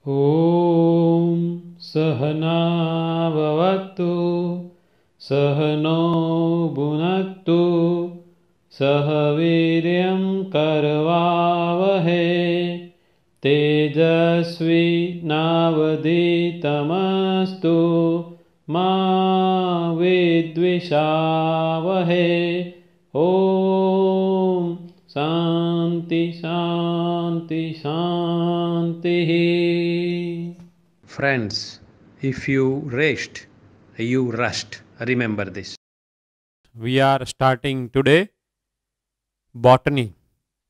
ॐ सहनाववतु सहनो भुनक्तु सह वीर्यं करवावहै तेजस्विनावधीतमस्तु मा विद्विषावहै। ॐ शांति शांति शांति। Friends, if you rest, you rust. Remember this. We are starting today botany,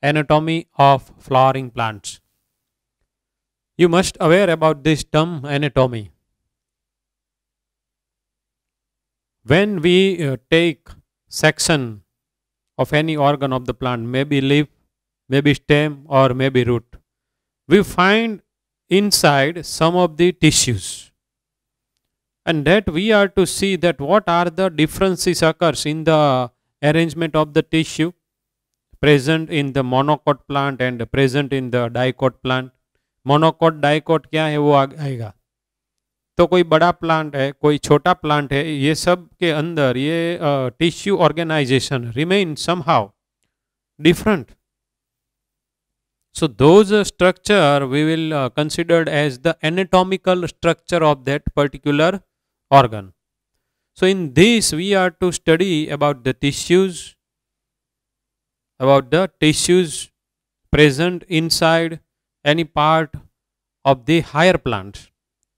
anatomy of flowering plants. You must aware about this term anatomy. When we take section of any organ of the plant, maybe leaf, maybe stem, or maybe root, we find inside some of the tissues, and that we are to see that what are the differences occurs in the arrangement of the tissue present in the monocot plant and present in the dicot plant. Monocot dicot क्या है वो आएगा। तो कोई बड़ा plant है, कोई छोटा प्लांट है, ये सब के अंदर ये tissue organisation remain somehow different. So those structure we will considered as the anatomical structure of that particular organ. So in this we are to study about the tissues present inside any part of the higher plants.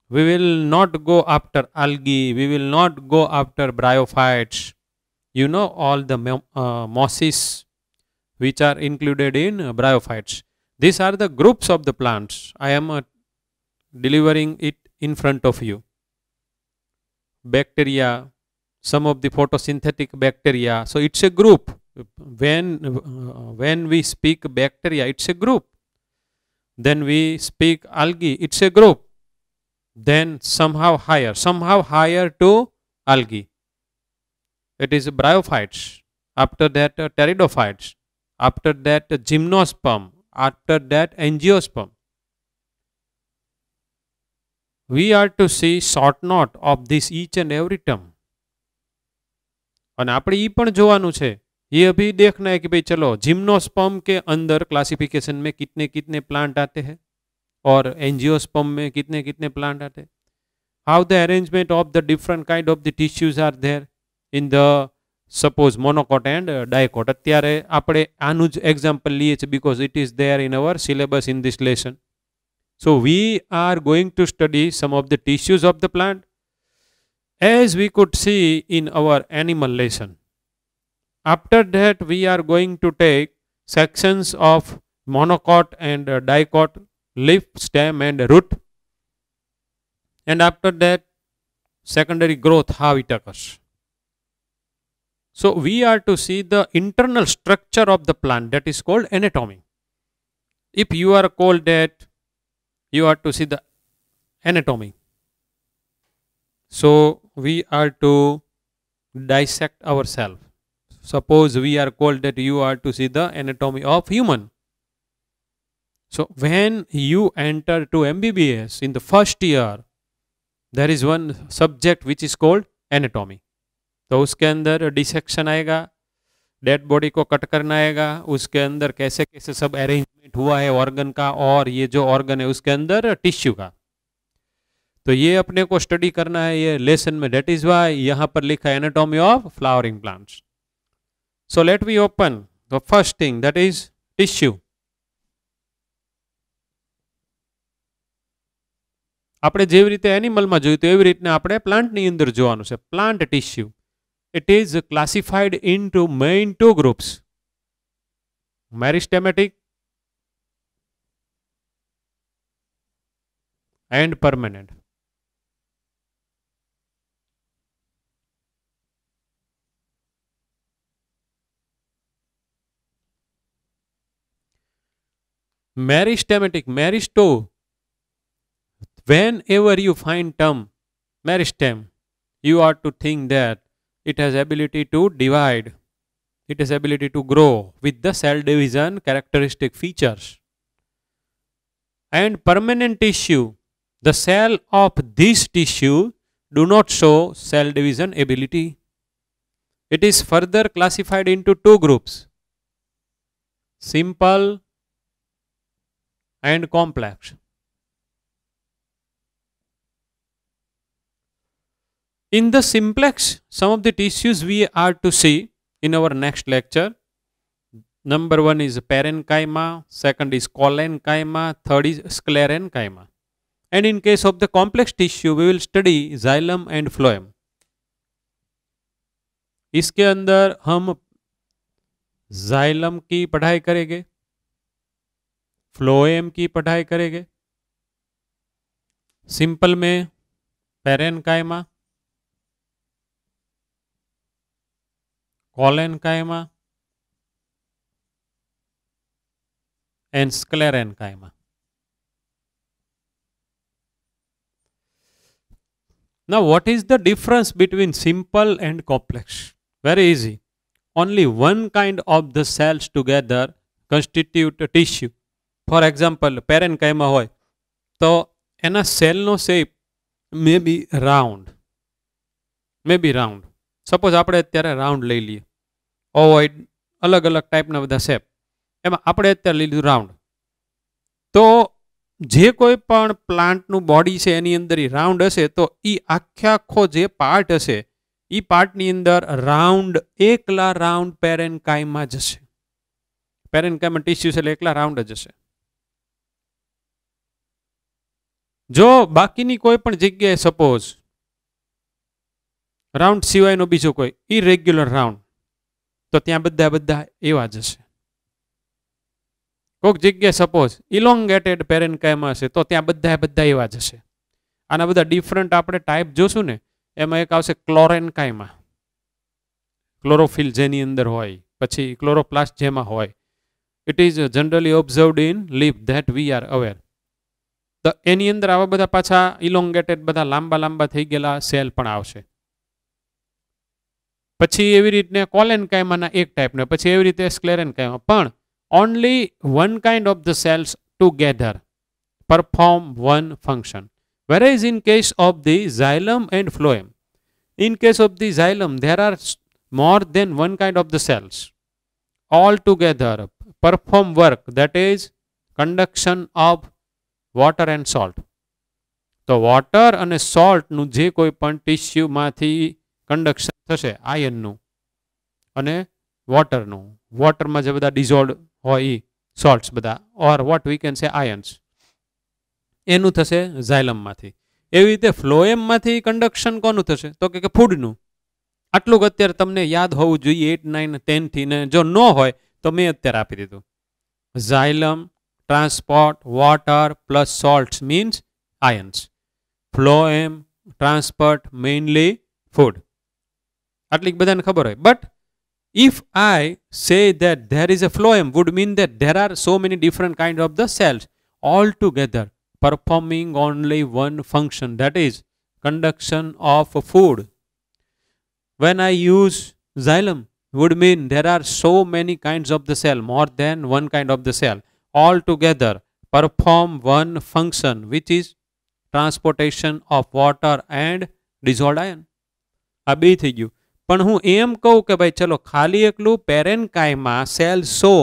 We will not go after algae, we will not go after bryophytes, you know, all the mosses which are included in bryophytes. These are the groups of the plants. I am delivering it in front of you. Bacteria, some of the photosynthetic bacteria. So it's a group. When we speak bacteria, it's a group. Then we speak algae, it's a group. Then somehow higher to algae, it is bryophytes. After that pteridophytes. After that gymnosperm. After that angiosperm. We are to see short note of this each and every term. અને આપણે એ પણ જોવાનું છે, ये अभी देखना है कि भाई चलो जिम्नोस्पर्म के अंदर क्लासिफिकेशन में कितने कितने प्लांट आते हैं और एंजियोस्पर्म में कितने कितने प्लांट आते हैं. How the arrangement of the different kind of the tissues are there in the suppose monocot and dicot. અત્યારે આપણે આનું જ એક્ઝામ્પલ લઈએ છીએ because it is there in our syllabus in this lesson. So we are going to study some of the tissues of the plant as we could see in our animal lesson. After that we are going to take sections of monocot and dicot, leaf, stem and root, and after that secondary growth, how it occurs. So we are to see the internal structure of the plant, that is called anatomy. If you are called that, you are to see the anatomy. So we are to dissect ourselves. Suppose we are called that you are to see the anatomy of human. So when you enter to MBBS in the first year, there is one subject which is called anatomy. तो उसके अंदर dissection आएगा, dead body को cut करना आएगा, उसके अंदर कैसे कैसे सब अरेंजमेंट हुआ है ऑर्गन का, और ये जो ऑर्गन है उसके अंदर टिश्यू का, तो ये अपने को स्टडी करना है ये लेसन में. डेट इज वाई यहाँ पर लिखा है anatomy of flowering plants. So let me open the first thing, that is tissue. આપણે જેવી રીતે એનિમલમાં જોયું તો એવી રીતના આપણે પ્લાન્ટની અંદર જોવાનું છે. Plant tissue, it is classified into main two groups, meristematic and permanent. Meristematic, meristo, whenever you find term meristem, you are to think that it has ability to divide, it has ability to grow with the cell division characteristic features. And permanent tissue, The cell of this tissue do not show cell division ability. It is further classified into two groups, simple and complex. In the simplex, some of the tissues we are to see in our next lecture. Number one is parenchyma, second is collenchyma, third is sclerenchyma. And in case of the complex tissue, we will study xylem and phloem. इसके अंदर हम xylem की पढ़ाई करेंगे, phloem की पढ़ाई करेंगे, simple में parenchyma, collenchyma and sclerenchyma. Now, what is the difference between simple and complex? Very easy. Only one kind of the cells together constitute a tissue. For example, parenchyma હોય તો એના સેલનો shape may be round. Suppose આપણે અત્યારે round લઈ લઈએ, ઓવોઇડ, અલગ અલગ ટાઈપના બધા શેપ, એમાં આપણે અત્યારે લીધું રાઉન્ડ. તો જે કોઈ પણ પ્લાન્ટનું બોડી છે એની અંદર એ રાઉન્ડ હશે તો એ આખો જે પાર્ટ હશે એ પાર્ટની અંદર રાઉન્ડ, એકલા રાઉન્ડ પેરેન્કાઇમા જશે. પેરેન્કાઇમા ટિશ્યુ છે એટલે એકલા રાઉન્ડ જ હશે. જો બાકીની કોઈ પણ જગ્યાએ સપોઝ રાઉન્ડ સિવાયનો બીજો કોઈ ઇરેગ્યુલર રાઉન્ડ, તો ત્યાં બધા એવા જ હશે. કોઈક જગ્યાએ સપોઝ ઇલોંગેટેડ પેરેન્કાઇમા હશે તો ત્યાં બધા એવા જ હશે. આના બધા ડિફરન્ટ આપણે ટાઈપ જોશું ને, એમાં એક આવશે ક્લોરેન્કાઇમા, ક્લોરોફિલ જેની અંદર હોય, પછી ક્લોરોપ્લાસ્ટ જેમાં હોય. It is generally observed in leaf that we R aware. તો એની અંદર આવા બધા પાછા ઇલોંગેટેડ બધા લાંબા થઈ ગયેલા સેલ પણ આવશે. પછી એવી રીતને કોલેન્કાઇમાના એક ટાઈપને, પછી એવી રીતે સ્ક્લેરેન્કાઇમા. પણ only one kind of the cells together perform one function. Whereas in case of the xylem and phloem, in case of the xylem, there are more than one kind of the cells. All together perform work, that is conduction of water and salt. તો water અને સોલ્ટનું જે કોઈ પણ ટિશ્યુમાંથી conduction થશે આયનનું અને વોટરનું, વોટરમાં જે બધા dissolve હોય એ સોલ્ટ્સ બધા, ઓર what we can say ions, એનું થશે ઝાયલમમાંથી. એવી રીતે ફ્લોએમમાંથી કંડક્શન કોનું થશે તો કે ફૂડનું. આટલું અત્યારે તમને યાદ હોવું જોઈએ 8, 9, 10 થી, ને જો ન હોય તો મેં અત્યારે આપી દીધું. Xylem transport water plus salts means ions. Phloem transport mainly food. આટલી બધાને ખબર હોય. But if I say that there is a phloem, would mean that there are so many different kinds of the cells all together performing only one function, that is conduction of food. When I use xylem, would mean there are so many kinds of the cell, more than one kind of the cell, all together perform one function, which is transportation of water and dissolved ion. આ બે થઈ ગયું. પણ હું એમ કહું કે ભાઈ ચલો ખાલી એકલું parenchyma cell show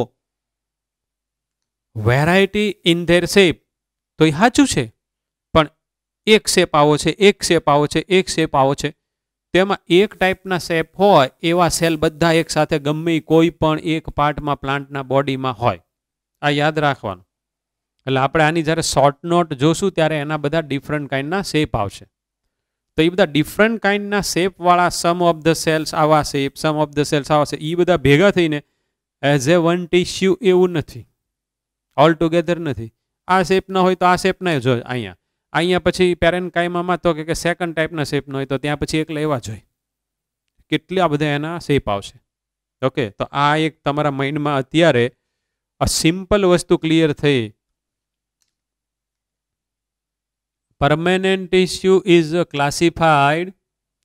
variety in their shape, તો એ સાચું છે. પણ એક શેપ આવો છે, એક શેપ આવો છે, એક શેપ આવો છે, તેમાં એક ટાઈપના શેપ હોય એવા સેલ બધા એક સાથે ગમે કોઈ પણ એક પાર્ટમાં પ્લાન્ટના બોડીમાં હોય. આ યાદ રાખવાનું. એટલે આપણે આની જ્યારે શોર્ટ નોટ જોશું ત્યારે એના બધા ડિફરન્ટ કાઇન્ડના શેપ આવશે. તો એ બધા ડિફરન્ટ કાઇન્ડના શેપવાળા સમ ઓફ ધ સેલ્સ આવા shape, some of the cells આવા શેપ, એ બધા ભેગા થઈને એઝ એ વન ટિશ્યુ એવું નથી, ઓલ ટુગેધર નથી. આ શેપના હોય તો આ શેપના જ હોય અહીંયા પછી પેરેન્કાઇમામાં તો કે સેકન્ડ ટાઈપના શેપનો હોય તો ત્યાં પછી એકલા એવા જ હોય. કેટલા બધા એના શેપ આવશે. ઓકે, તો આ એક તમારા માઇન્ડમાં અત્યારે આ સિમ્પલ વસ્તુ ક્લિયર થઈ. Permanent tissue is classified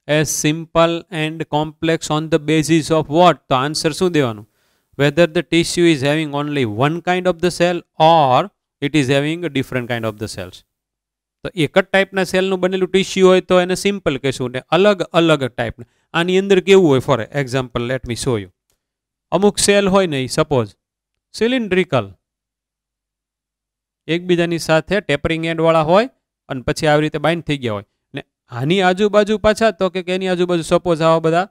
as simple and complex on the basis of what? તો આન્સર શું દેવાનું? Whether the tissue is having only one kind of the cell or it is having a different kind of the cells. તો એક જ ટાઈપના સેલનું બનેલું tissue હોય તો એને સિમ્પલ કહેશું ને અલગ અલગ ટાઈપના. આની અંદર કેવું હોય, for example let me show you. અમુક સેલ હોય ને એ સપોઝ સિલિન્ડ્રિકલ, એકબીજાની સાથે ટેપરિંગ એન્ડ વાળા હોય અને પછી આવી રીતે બાઇન્ડ થઈ ગયા હોય. ને આની આજુબાજુ પાછા તો કે એની આજુબાજુ સપોઝ આવા બધા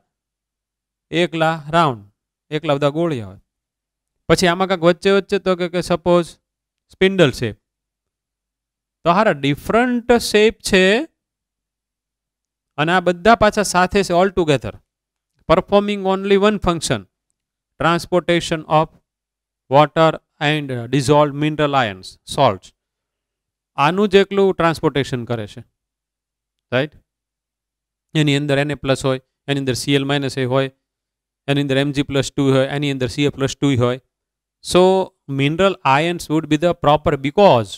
એકલા રાઉન્ડ, એકલા બધા ગોળિયા હોય. પછી આમાં કાંઈક વચ્ચે વચ્ચે તો કે સપોઝ સ્પિન્ડલ શેપ. તો હારા ડિફરન્ટ શેપ છે અને આ બધા પાછા સાથે છે all together, performing only one function, transportation of water and dissolve mineral ions salt. આનું જ એકલું ટ્રાન્સપોર્ટેશન કરે છે, રાઈટ. એની અંદર Na+ હોય, એની અંદર Cl- હોય, એની અંદર Mg+2 હોય, એની અંદર Ca+2 હોય. So mineral ions would be the proper because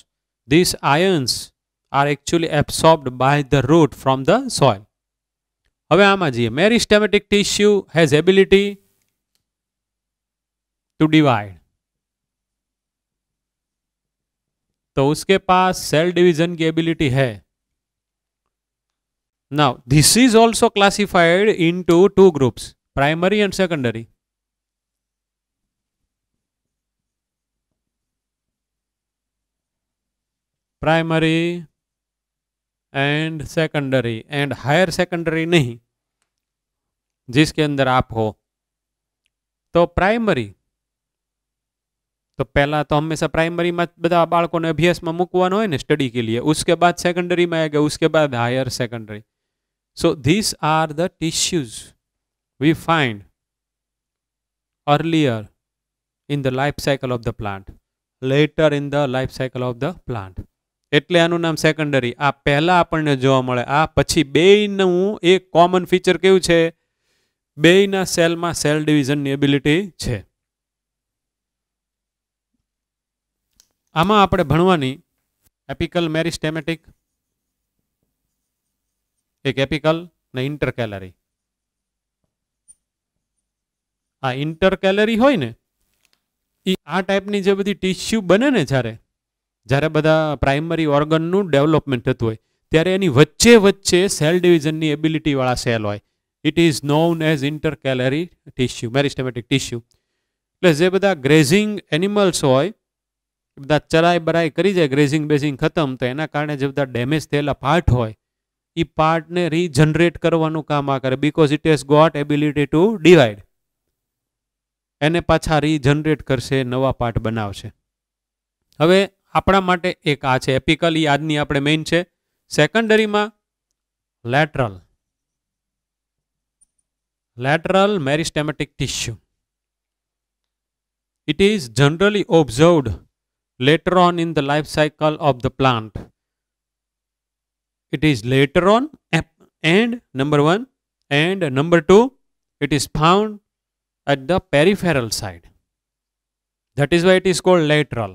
these ions are actually absorbed by the root from the soil. હવે આમાં જઈએ. Meristematic tissue has ability to divide. तो उसके पास सेल डिवीजन की एबिलिटी है. Now this is also classified into two groups, primary and secondary. Primary and secondary and higher secondary नहीं, जिसके अंदर आप हो. तो प्राइमरी तो पहला तो हमेशा प्राइमरी में बधा बाळको ने अभ्यास में मूकवानो होय ने स्टडी के लिए, उसके बाद सेकेंडरी में आएगा, उसके बाद higher secondary. So these are the tissues we find earlier in the life cycle of the plant, later in the life cycle of the plant. એટલે આનું નામ સેકન્ડરી. આ પહેલા આપણને જોવા મળે, આ પછી બેયનું એક કોમન ફીચર કેવું છે, બેયના સેલમાં સેલ ડિવિઝનની એબિલિટી છે. આમાં આપણે ભણવાની એપિકલ, મેરિસ્ટેમેટિક, એક એપિકલ ને ઇન્ટરકેલરી. આ ઇન્ટરકેલરી હોય ને એ આ ટાઈપની જે બધી ટીશ્યુ બને ને, જ્યારે બધા પ્રાઇમરી ઓર્ગનનું ડેવલપમેન્ટ થતું હોય ત્યારે એની વચ્ચે વચ્ચે સેલ ડિવિઝનની એબિલિટીવાળા સેલ હોય. It is known as intercalary tissue, meristematic tissue. એટલે જે બધા ગ્રેઝિંગ એનિમલ્સ હોય, બધા ચરાઈ બરાઈ કરી જાય, ગ્રેઝિંગ બેઝિંગ ખતમ, તો એના કારણે જે બધા ડેમેજ થયેલા પાર્ટ હોય એ પાર્ટને રીજનરેટ કરવાનું કામ આ કરે, because it has got ability to divide. એને પાછા રીજનરેટ કરશે, નવા પાર્ટ બનાવશે. હવે આપણા માટે એક આ છે એપિકલ, એ આજની આપણે મેઇન છે. સેકન્ડરીમાં lateral meristematic tissue. It is generally observed later on in the life cycle of the plant. It is later on, and number one, and number two, it is found at the peripheral side. That is why it is called lateral.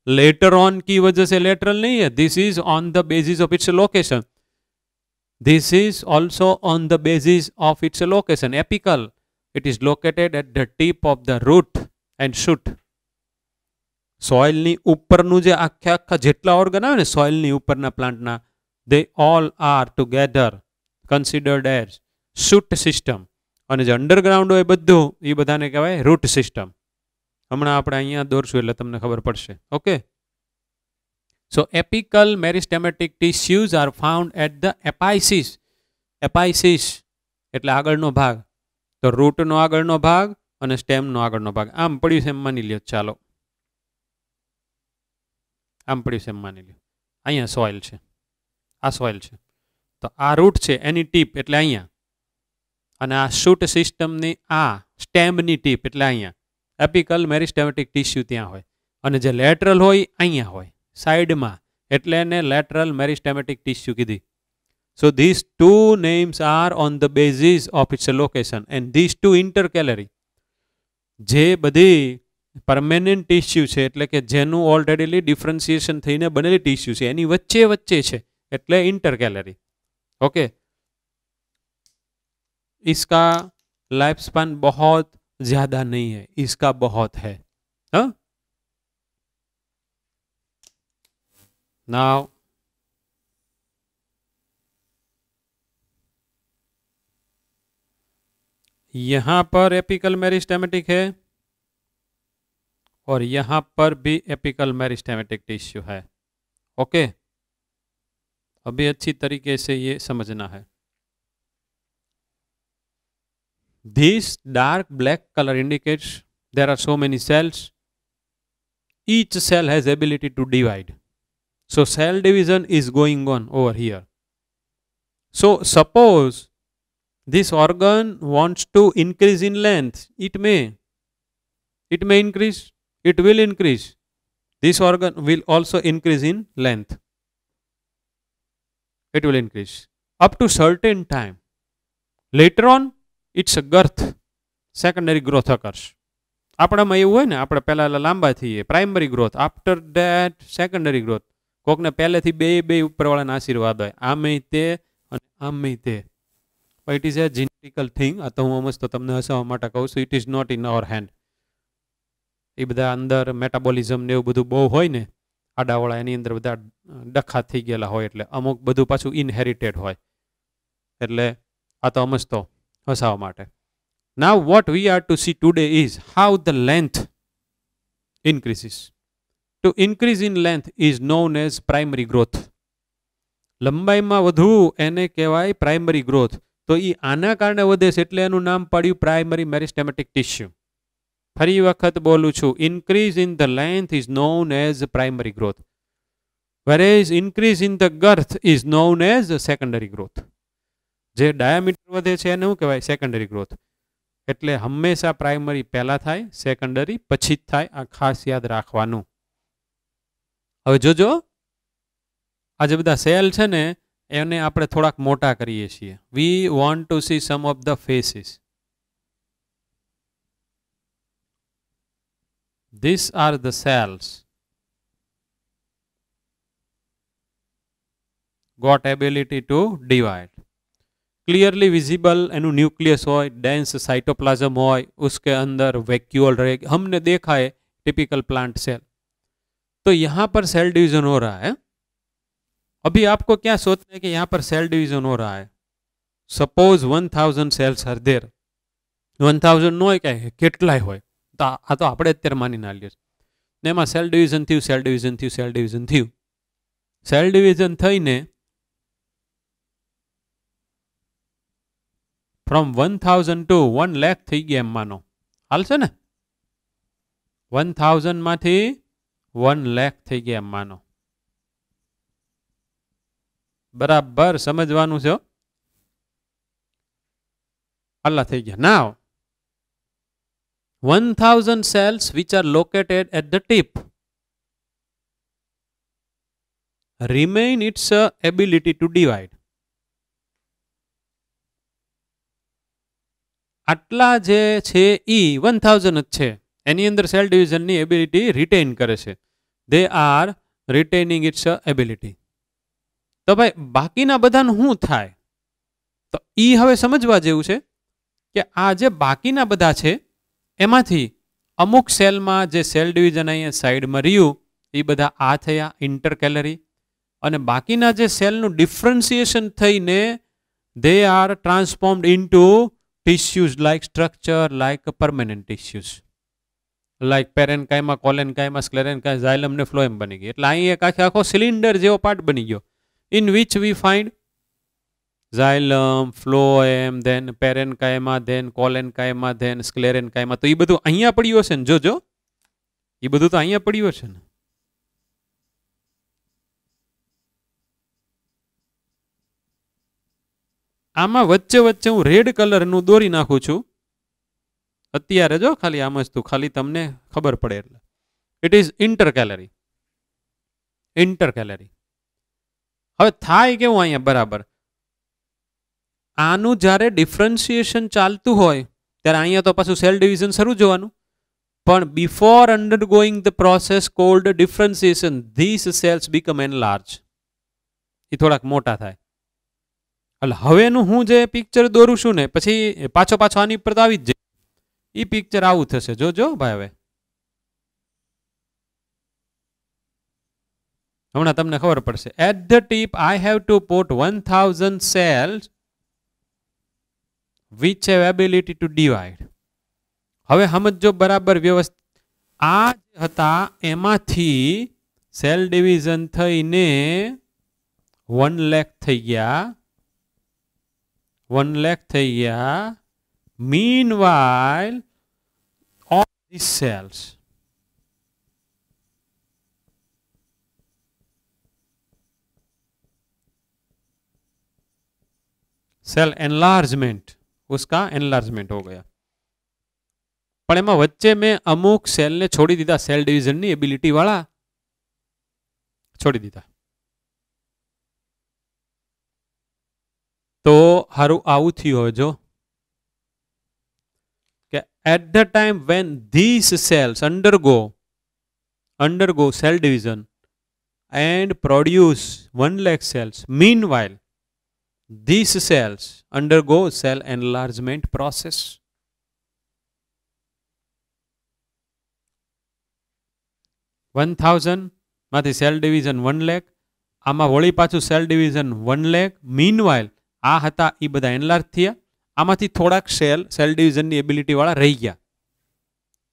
Later on की वजह से lateral नहीं है. This is on the basis of its location. This is also on the basis of its location. Apical, it is located at the tip of the root and shoot. સોઇલની ઉપરનું જે આખા જેટલા organ આવે ને સોઇલની ઉપરના પ્લાન્ટના, they all are together considered as shoot system. અને જે અંડરગ્રાઉન્ડ હોય બધું એ બધાને કહેવાય રૂટ સિસ્ટમ. હમણાં આપણે અહીંયા દોરશું એટલે તમને ખબર પડશે. Okay. So apical meristematic tissues are found at the apices. Apices એટલે આગળનો ભાગ. તો રૂટનો આગળનો ભાગ અને સ્ટેમનો આગળનો ભાગ. આમ પડ્યું છે એમ માની લ્યો, ચાલો આમ પડ્યું છે એમ માની લ્યો. અહીંયા સોઇલ છે, આ સોઇલ છે, તો આ રૂટ છે, એની ટીપ એટલે અહીંયા, અને આ શૂટ સિસ્ટમની આ સ્ટેમની ટીપ એટલે અહીંયા. એપિકલ મેરિસ્ટેમેટિક ટીશ્યુ ત્યાં હોય અને જે લેટરલ હોય અહીંયા હોય સાઈડમાં, એટલે એને લેટરલ મેરિસ્ટેમેટિક ટીશ્યુ કીધી. So these two names are on the basis of its location, and these two intercalary જે બધી પરમેનન્ટ ટીશ્યુ છે એટલે કે જેનું ઓલરેડી ડિફરન્સિએશન થઈને બનેલી ટીશ્યુ છે એની વચ્ચે વચ્ચે છે એટલે ઇન્ટરકેલરી. ओके. इसका लाइफ स्पैन बहुत ज्यादा नहीं है, इसका बहुत है. नाउ यहां पर एपिकल मेरिस्टेमेटिक है और यहां पर भी एपिकल मेरिस्टेमेटिक टिश्यू है। ओके, अभी अच्छी तरीके से ये समझना है। This dark black color indicates there are so many cells. Each cell has ability to divide. So cell division is going on over here. So suppose this organ wants to increase in length. It may increase. It will increase. This organ will also increase in length. It will increase up to certain time. Later on, it's a girth, secondary growth occurs. આપણામાં એવું હોય ને, આપણે પહેલા લાંબા થઈએ, primary growth, after that secondary growth. કોકને પહેલેથી બે ઉપરવાળાના આશીર્વાદ હોય, આમે તે અને આમે તે. It is a genetical thing. આ તો હું સમજતો તમને હસાવવા માટે કહું છું. It is not in our hand. એ બધા અંદર મેટાબોલિઝમ ને એવું બધું બહુ હોય ને, આડાવાળા એની અંદર બધા ડખા થઈ ગયેલા હોય, એટલે અમુક બધું પાછું ઇનહેરિટેડ હોય. એટલે આ તો સમજતો હસાવવા માટે. Now what we are to see today is how the length increases. To increase in length is known as primary growth. લંબાઈમાં વધવું એને કહેવાય પ્રાઇમરી ગ્રોથ. તો એ આના કારણે વધે છે એટલે એનું નામ પડ્યું પ્રાઇમરી મેરિસ્ટેમેટિક ટિશ્યુ. ફરી વખત બોલું છું, increase in the length is known as primary growth, whereas increase in the girth is known as secondary growth. જે ડાયામીટર વધે છે એને શું કહેવાય? Secondary growth. એટલે હંમેશા પ્રાઇમરી પહેલા થાય, સેકન્ડરી પછી જ થાય. આ ખાસ યાદ રાખવાનું. હવે જોજો, આ જે બધા સેલ છે ને એને આપણે થોડાક મોટા કરીએ છીએ. We want to see some of the phases. These are the cells got ability to divide. Clearly visible एनु न्यूक्लियस हो, डेंस साइटोप्लाज्म हो, उसके अंदर वैक्यूल रहे, हमने देखा है टिपिकल प्लांट सेल. तो यहाँ पर सेल डिवीजन हो रहा है. अभी आपको क्या सोचना है कि यहाँ पर सेल डिवीजन हो रहा है. Suppose 1000 cells are there. 1000 नो क्या है, કેટલાય હોય. તો આ તો આપણે અત્યારે માની ના લઈએ ને એમાં સેલ ડિવિઝન થયું, સેલ ડિવિઝન થયું, સેલ ડિવિઝન થયું. સેલ ડિવિઝન થઈને फ्रॉम 1000 to 1 लाख થઈ ગયા એમ માનો. હાલશે ને? 1000 માંથી 1 લાખ થઈ ગયા એમ માનો. બરાબર સમજવાનું છે. આટલા થઈ ગયા. નાવ 1000 cells which are located at the tip remain its ability to divide. આટલા જે છે એ 1000 જ છે, એની અંદર સેલ ડિવિઝનની એબિલિટી રિટેન કરે છે. They are retaining its ability. તો ભાઈ બાકીના બધાનું શું થાય? તો એ હવે સમજવા જેવું છે કે આ જે બાકીના બધા છે એમાંથી અમુક સેલમાં જે સેલ ડિવિઝન અહીંયા સાઈડમાં રહ્યું એ બધા આ થયા ઇન્ટરકેલરી, અને બાકીના જે સેલનું ડિફરન્સિએશન થઈને they are transformed into tissues like structure like permanent tissues like parenchyma, collenchyma, sclerenchyma, xylem ને phloem બની ગઈ. એટલે અહીં એક આખો સિલિન્ડર જેવો પાર્ટ બની ગયો. in which we find xylem, phloem, then parenchyma, then collenchyma, then sclerenchyma. તો એ બધું અહીંયા પડ્યું હશે ને. જોજો, એ બધું તો અહીંયા પડ્યું હશે ને. આમાં વચ્ચે વચ્ચે હું રેડ કલરનું દોરી નાખું છું અત્યારે. જો ખાલી આમ જ ખાલી તમને ખબર પડે એટલે. It is intercalary. ઇન્ટરકેલરી. હવે થાય કેવું અહીંયા બરાબર, આનું જ્યારે ડિફરન્સિએશન ચાલતું હોય ત્યારે અહીંયા તો પાછું સેલ ડિવિઝન શરૂ જોવાનું. પણ before undergoing the process called differentiation these cells become enlarge. એ થોડાક મોટા થાય. એટલે હવેનું હું જે પિક્ચર દોરું છું ને પછી પાછો આની ઉપર આવી જ જાય. એ પિક્ચર આવું થશે. જોજો ભાઈ. હવે હમણાં તમને ખબર પડશે. At the tip I have to put 1000 cells which have ability to divide. હવે સમજો બરાબર વ્યવસ્થિત. આ હતા એમાંથી સેલ ડિવિઝન થઈને 1 લાખ થઈ ગયા. 1 લાખ થઈ ગયા. Meanwhile, all these cells cell enlargement, उसका एनलार्जमेंट हो गया. पण एमां वच्चे में अमुक सेल ने छोड़ी दीधा, सेल डिविजन नी एबिलिटी वाला छोड़ी दीधा. तो हारू आवुं थयुं होय जो कि at the time when these cells undergo cell division and produce 1 lakh cells, meanwhile these cells undergo cell enlargement process. माथी सेल डिविजन 1 लाख, आमा वળી પાછું સેલ ડિવિઝન 1 લાખ. મીનવાઇલ આ હતા એ બધા એનલાર્જ થયા. આમાંથી થોડાક સેલ ડિવિઝનની એબિલિટી વાળા રહી ગયા.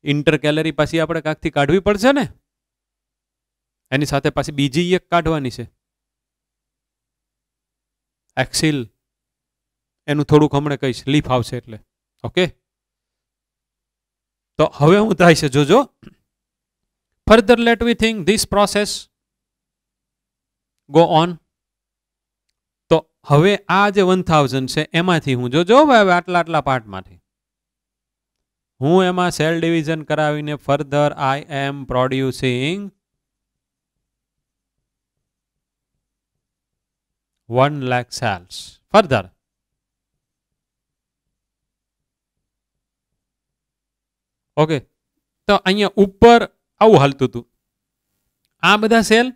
ઇન્ટર કેલરી પાછી આપણે કાંકથી કાઢવી પડશે ને, એની સાથે પાછી બીજી એક કાઢવાની છે, एक्सिल. एनु थोड़ुंक हमणे कहीश, लीफ आवशे एटले. ओके, तो हवे हुं थाय छे जोजो. Further let we think this process go on. तो हवे आ जे 1000 छे एमांथी हुं जोजो हवे आटला आटला पार्टमांथी हुं एमां सेल डिविजन करावीने further I am producing 1 lakh cells further. ओके, तो अहींया ऊपर आवुं हालतुं हतुं. आ बधा cell,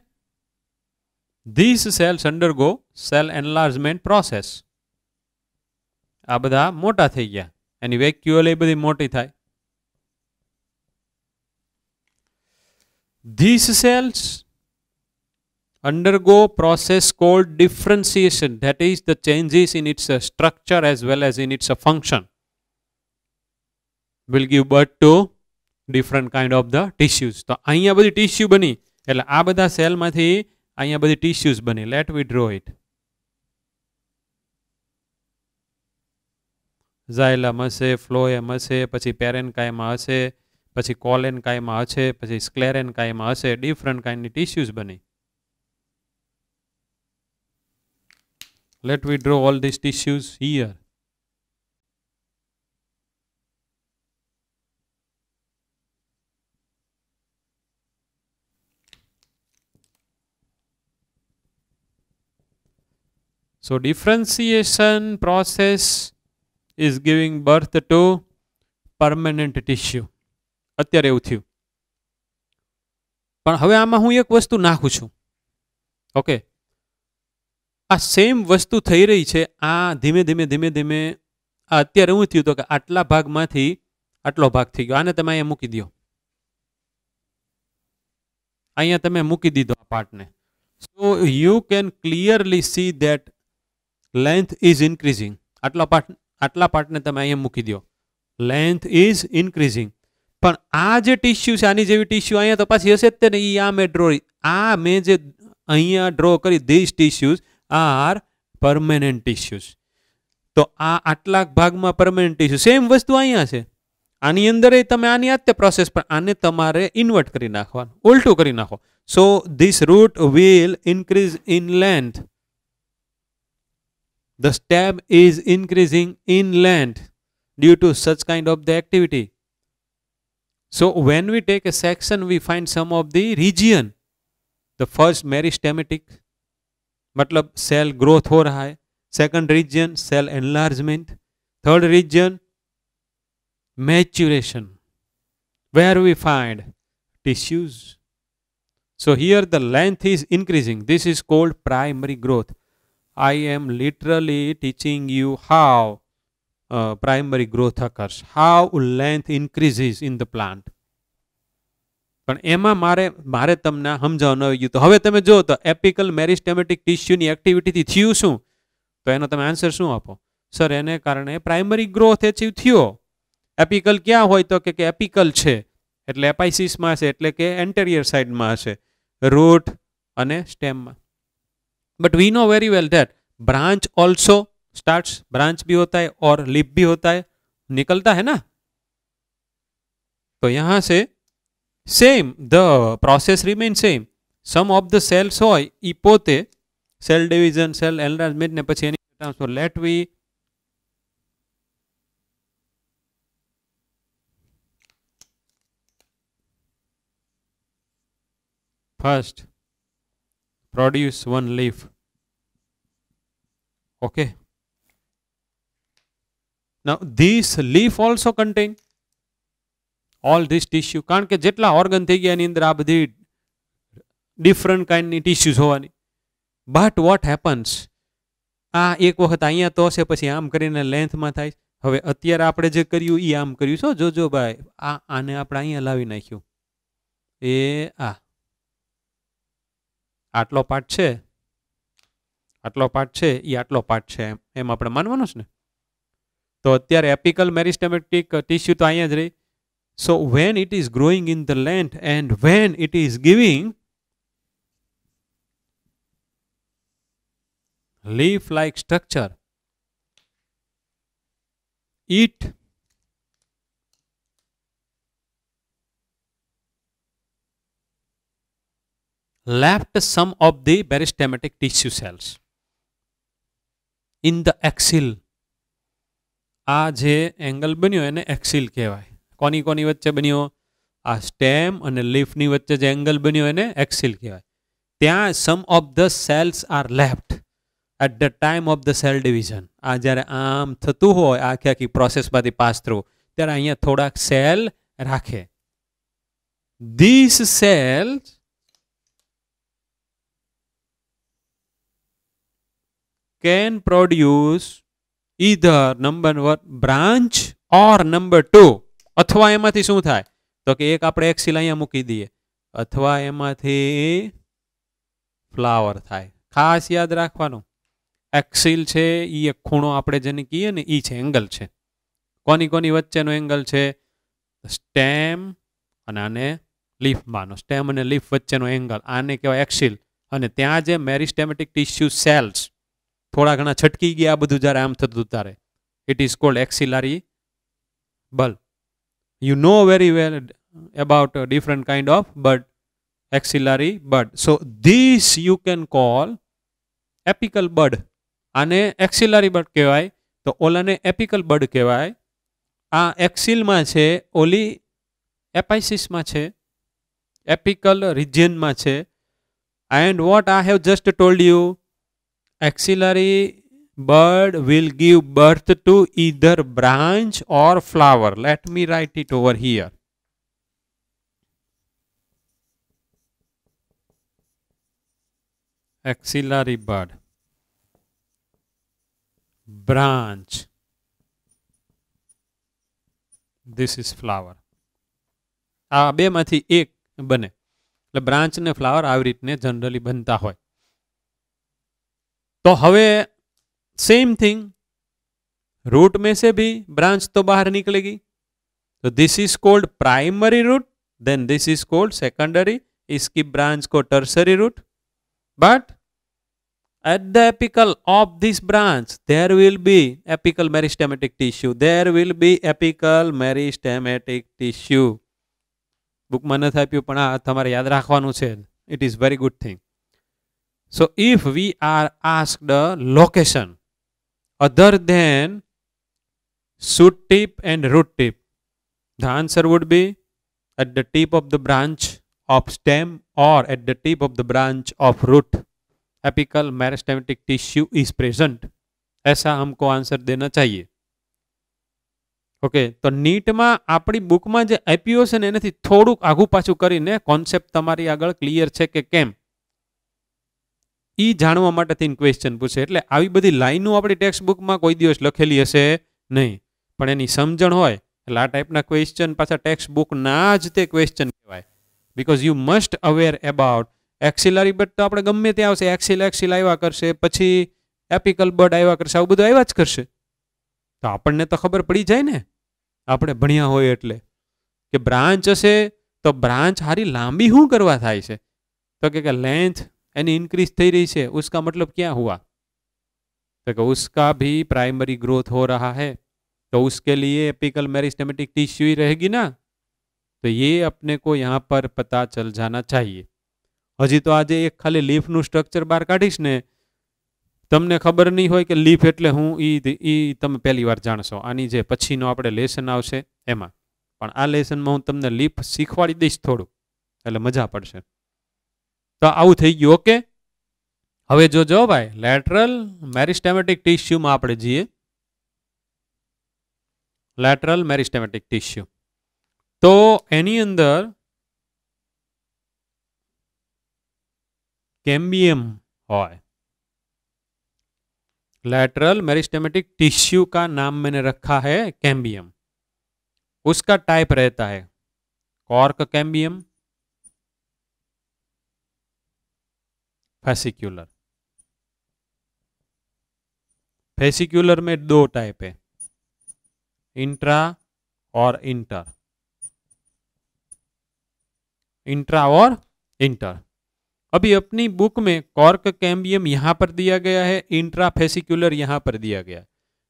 these cells undergo cell enlargement process. आ बधा मोटा थई गया, एनी वेक्यूअल ए बधी मोटी थाय. These cells undergo process called differentiation, that is the changes in its structure as well as in its function will give birth to different kind of the tissues. तो अहींया बधी टिश्यू बनी એટલે આ બધા સેલ માંથી अहींया बधी टिश्यूज बनी. Let we draw it. Xylem હશે, ફ્લોએમ હશે, પછી પેરેન્કાઇમા હશે, પછી કોલેન્કાઇમા હશે, પછી સ્ક્લેરેન્કાઇમા હશે. ડિફરન્ટ કાઇન્ડની ટિશ્યુઝ બની. Let we draw all these tissues here. So differentiation process is giving birth to permanent tissue. અત્યારે એવું થયું. પણ હવે આમાં હું એક વસ્તુ નાખું છું. ઓકે, આ સેમ વસ્તુ થઈ રહી છે. આ ધીમે ધીમે ધીમે ધીમે આ અત્યારે શું થયું તો કે આટલા ભાગમાંથી આટલો ભાગ થઈ ગયો. આને તમે અહીંયા મૂકી દો. અહીંયા તમે મૂકી દીધો આ પાર્ટને. So you can clearly C that length is increasing. આટલા પાર્ટને તમે અહીંયા મૂકી દો. Length is increasing. પણ આ જે ટિશ્યુ છે આની જેવી ટિશ્યુ અહીંયા તો પાછી હશે જ તે ને. એ આ મેં ડ્રો, આ મેં જે અહીંયા ડ્રો કરી, this tissues are permanent tissues. तो आ आटला भाग में परमानेंट टिश्यू सेम वस्तु अहींया छे. आनी अंदर तमे आनी आते प्रोसेस पर आने तमारे इन्वर्ट करी नाखवानुं, उल्टू करी नाखो. So this root will increase in length. The stem is increasing in length due to such kind of the activity. So when we take a section we find some of the region. The first meristematic मतलब cell growth हो रहा है. Second region cell enlargement. Third region maturation, where we find tissues. So here the length is increasing. This is called primary growth. I am literally teaching you how primary growth occurs, how length increases in the plant. પણ એમાં મારે તમને સમજાવવાનું આવી ગયું. તો હવે તમે જો તો એપિકલ મેરિસ્ટેમેટિક ટિશ્યુની એક્ટિવિટીથી થયું શું, તો એનો તમે આન્સર શું આપો? સર એને કારણે પ્રાઇમરી ગ્રોથ એચીવ થયો. એપિકલ ક્યાં હોય તો કે એપિકલ છે એટલે એપાઇસિસમાં હશે, એટલે કે એન્ટેરિયર સાઇડમાં હશે, રૂટ અને સ્ટેમમાં. But we know very well that branch also starts, branch भी होता है और लीफ भी होता है, निकलता है ना. तो यहां से same the process remain same. Some of the cells हो ई पोते सेल डिविजन, सेल एनलार्जमेंट ने પછી એની transfer. Let we first produce one leaf. Okay, now this leaf also contain all this tissue, કારણ કે જેટલા ઓર્ગન થઈ ગયા એની અંદર આ બધી ડિફરન્ટ કાઇન્ડની ટિશ્યુઝ હોવાની. બટ વોટ હેપન્સ, આ એક વખત અહીંયા તો હશે, પછી આમ કરીને લેન્થમાં થાય. હવે અત્યારે આપણે જે કર્યું એ આમ કર્યું છો, જોજો ભાઈ, આને આપણે અહીંયા લાવી નાખ્યું, એ આટલો પાર્ટ છે, આટલો પાર્ટ છે, એ આટલો પાર્ટ છે, એમ આપણે માનવાનું છે ને. તો અત્યારે એપિકલ મેરિસ્ટેમેટિક ટિશ્યુ તો અહીંયા જ રહી. So when it is growing in the length and when it is giving leaf like structure, it left some of the meristematic tissue cells in the axil. આ જે એંગલ બન્યો એને એક્સિલ કહેવાય. કોની કોની વચ્ચે બન્યો? આ સ્ટેમ અને લીફની વચ્ચે જે એંગલ બન્યો એને એક્સિલ કહેવાય. ત્યાં some of the cells are left at the time of the cell division. આ જ્યારે આમ થતું હોય, આખી આખી પ્રોસેસમાંથી પાસ થ્રુ, ત્યારે અહીંયા થોડાક સેલ રાખે. These cells can produce either number 1 branch or number 2. અથવા એમાંથી શું થાય તો કે એક આપણે એક્સિલ અહીંયા મૂકી દઈએ, અથવા એમાંથી ફ્લાવર થાય. ખાસ યાદ રાખવાનું, એક્સિલ છે એ એક ખૂણો આપણે જેને કહીએ ને એ છે એંગલ છે. કોની કોની વચ્ચેનો એંગલ છે? સ્ટેમ અને આને લીફ માનો. સ્ટેમ અને લીફ વચ્ચેનો એંગલ આને કહેવાય એક્સિલ. અને ત્યાં જે મેરિસ્ટેમેટિક ટિશ્યુ સેલ્સ થોડા ઘણા છટકી ગયા, આ બધું જ્યારે આમ થતું ત્યારે it is called axillary bud. You know very well about different kind of bud, axillary bud. So this you can call apical bud. આને એક્સિલરી બડ કહેવાય, તો ઓલાને એપિકલ બડ કહેવાય. આ એક્સિલમાં છે, ઓલી એપાઇસિસમાં છે, એપિકલ રિજિયનમાં છે. And what I have just told you, axillary bud will give birth to either branch or flower. Let me write it over here. Axillary bud, branch, this is flower. આ બેમાંથી એક બને એટલે બ્રાન્ચ ને ફ્લાવર આવી રીતને generally બનતા હોય. तो हवे सेम थिंग, रूट में से भी ब्रांच तो बाहर निकलेगी. तो this is called primary root, then this is called secondary. इसकी ब्रांच को tertiary root. But at the apical of this branch there will be apical meristematic tissue. There will be apical meristematic tissue. Book में न आप्યું પણ આ તમારે યાદ રાખવાનું છે. It is very good thing. So if we are asked a location other than shoot tip and root tip, the answer would be at the tip of the branch of stem or at the tip of the branch of root. Apical meristematic tissue is present. ऐसा हमको answer देना चाहिए. Okay, तो NEET में अपनी book में जो आप्यो छे ने एनाथी थोड़ुंक आगू पाछू करीने कॉन्सेप्ट तमारी आगळ क्लियर छे के केम ई जाणवा माटे थीने क्वेश्चन पूछे. એટલે આવી બધી લાઈનો આપણી ટેક્સ્ટ બુકમાં કોઈ દિવસ લખેલી હશે નહીં, પણ એની સમજણ હોય એટલે આ ટાઈપના ક્વેશ્ચન પાછા ટેક્સ્ટ બુકના જ તે ક્વેશ્ચન કહેવાય. Because you must aware about axillary but તો આપણે ગમે ત્યાં આવશે, એક્સિલ એક્સિલ આવ્યા કરશે, પછી એપિકલ બડ આવ્યા કરશે, આવું બધું આવ્યા જ કરશે. તો આપણને તો ખબર પડી જાય ને, આપણે ભણ્યા હોય એટલે, કે બ્રાન્ચ હશે તો બ્રાન્ચ હારી લાંબી શું કરવા થાય છે? तो कि लेंथ यानी इंक्रीज थी रही है, उसका मतलब क्या हुआ? तो कि उसका भी प्राइमरी ग्रोथ हो रहा है, तो उसके लिए एपिकल मेरिस्टेमेटिक टिश्यू ही रहेगी ना। तो ये अपने को यहाँ पर पता चल जाना चाहिए। हजी तो आज एक खाली लीफ नु स्ट्रक्चर बार काढीश ने, तमने खबर नहीं होय कि लीफ एटले हूँ, ई तमे पहली वार जाणशो। आनी जे पछीनो आपणे लेसन आवशे एमां, पण आ लेसन में हूँ तमने लीफ शीखवाड़ी दईश थोड़ुं, एटले मजा पड़शे। तो आવું થઈ ગયું। ओके, હવે જોજો ભાઈ, લેટરલ મેરિસ્ટેમેટિક ટિશ્યુમાં આપણે જઈએ। લેટરલ મેરિસ્ટેમેટિક ટિશ્યુ, તો એની અંદર कैम्बियम હોય। लेटरल मेरिस्टेमेटिक टिश्यू का नाम मैंने रखा है कैम्बियम। उसका टाइप रहता है कॉर्क कैम्बियम, फेसिक्युलर। फेसिक्युलर में दो टाइप है, इंट्रा और इंटर। इंट्रा और इंटर। अभी अपनी बुक में कॉर्क कैम्बियम यहां पर दिया गया है, इंट्रा फेसिक्युलर यहां पर दिया गया है।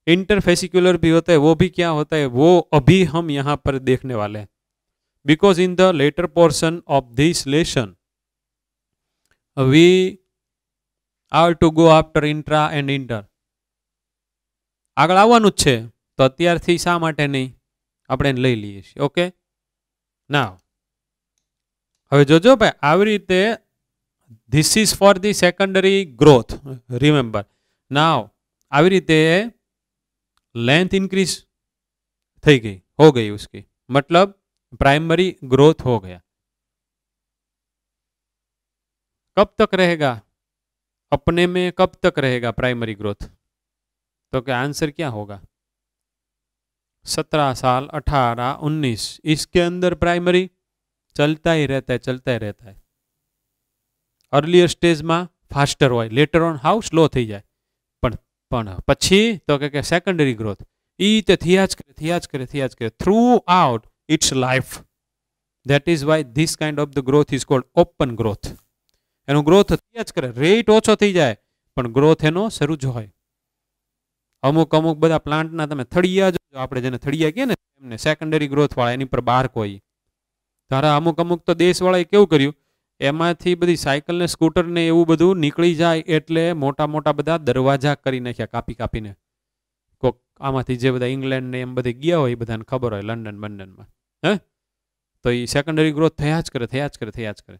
इंटर फेसिक्युलर भी होता है, वो भी क्या होता है वो अभी हम यहां पर देखने वाले हैं। Because in the latter portion of this lesson we are to go after intra and inter. આગળ આવવાનું જ છે, તો અત્યારથી શા માટે નહીં, આપણે લઈ લઈએ છીએ। ઓકે, ના હવે જોજો ભાઈ, આવી રીતે this is for the secondary growth, remember now. આવી રીતે लेंथ इंक्रीज થઈ ગઈ, हो गई उसकी, मतलब प्राइमरी ग्रोथ हो गया। कब तक रहेगा अपने में, कब तक रहेगा प्राइमरी ग्रोथ? तो क्या आंसर क्या होगा? 17 साल, 18, 19, इसके अंदर प्राइमरी चलता ही रहता है, चलता ही रहता है। अर्लियर स्टेज में फास्टर हो, लेटर ऑन हाउ स्लो थी जाए, पण पछी तो के सेकंडरी ग्रोथ ई ते थिया ज करे throughout its life. That is why this kind of the growth is called open growth. एनो ग्रोथ थिया ज करे, रेट ओछो थी जाए पण ग्रोथ एनो शरू ज होय। अमुक अमुक बधा प्लांटना तमे थड़िया जो, आपणे जेने थड़िया कहीए ने एमने सेकंडरी ग्रोथ वाळा, एनी पर बार कोई तारा अमुक अमुक तो देशवाळाए केवुं कर्युं, एमांथी बधी साइकल ने स्कूटर ने एवुं बधुं निकળી જાય એટલે મોટા મોટા બધા દરવાજા કરી નાખ્યા કાપી કાપીને। કોક આમાંથી જે બધા ઇંગ્લેન્ડ ને એમ બધે ગયા હોય, બધાને ખબર હોય લંડન બંડનમાં, હે, તો એ સેકન્ડરી ગ્રોથ થયા જ કરે, થયા જ કરે, થયા જ કરે।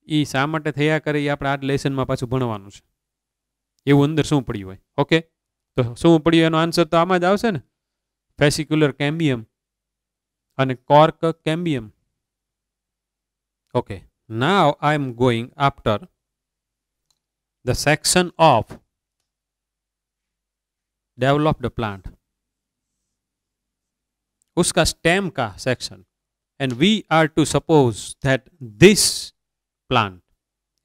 એ શા માટે થયા કરે એ આપણે આ લેસનમાં પાછું ભણવાનું છે, એવું અંદર શું પડ્યું હોય। ઓકે, તો શું પડ્યું એનો આન્સર તો આમાં જ આવશે ને, ફેસિક્યુલર કેમ્બિયમ અને cork cambium. Okay, now I am going after the section of developed plant, उसका स्टेम का section, and we are to suppose that this plant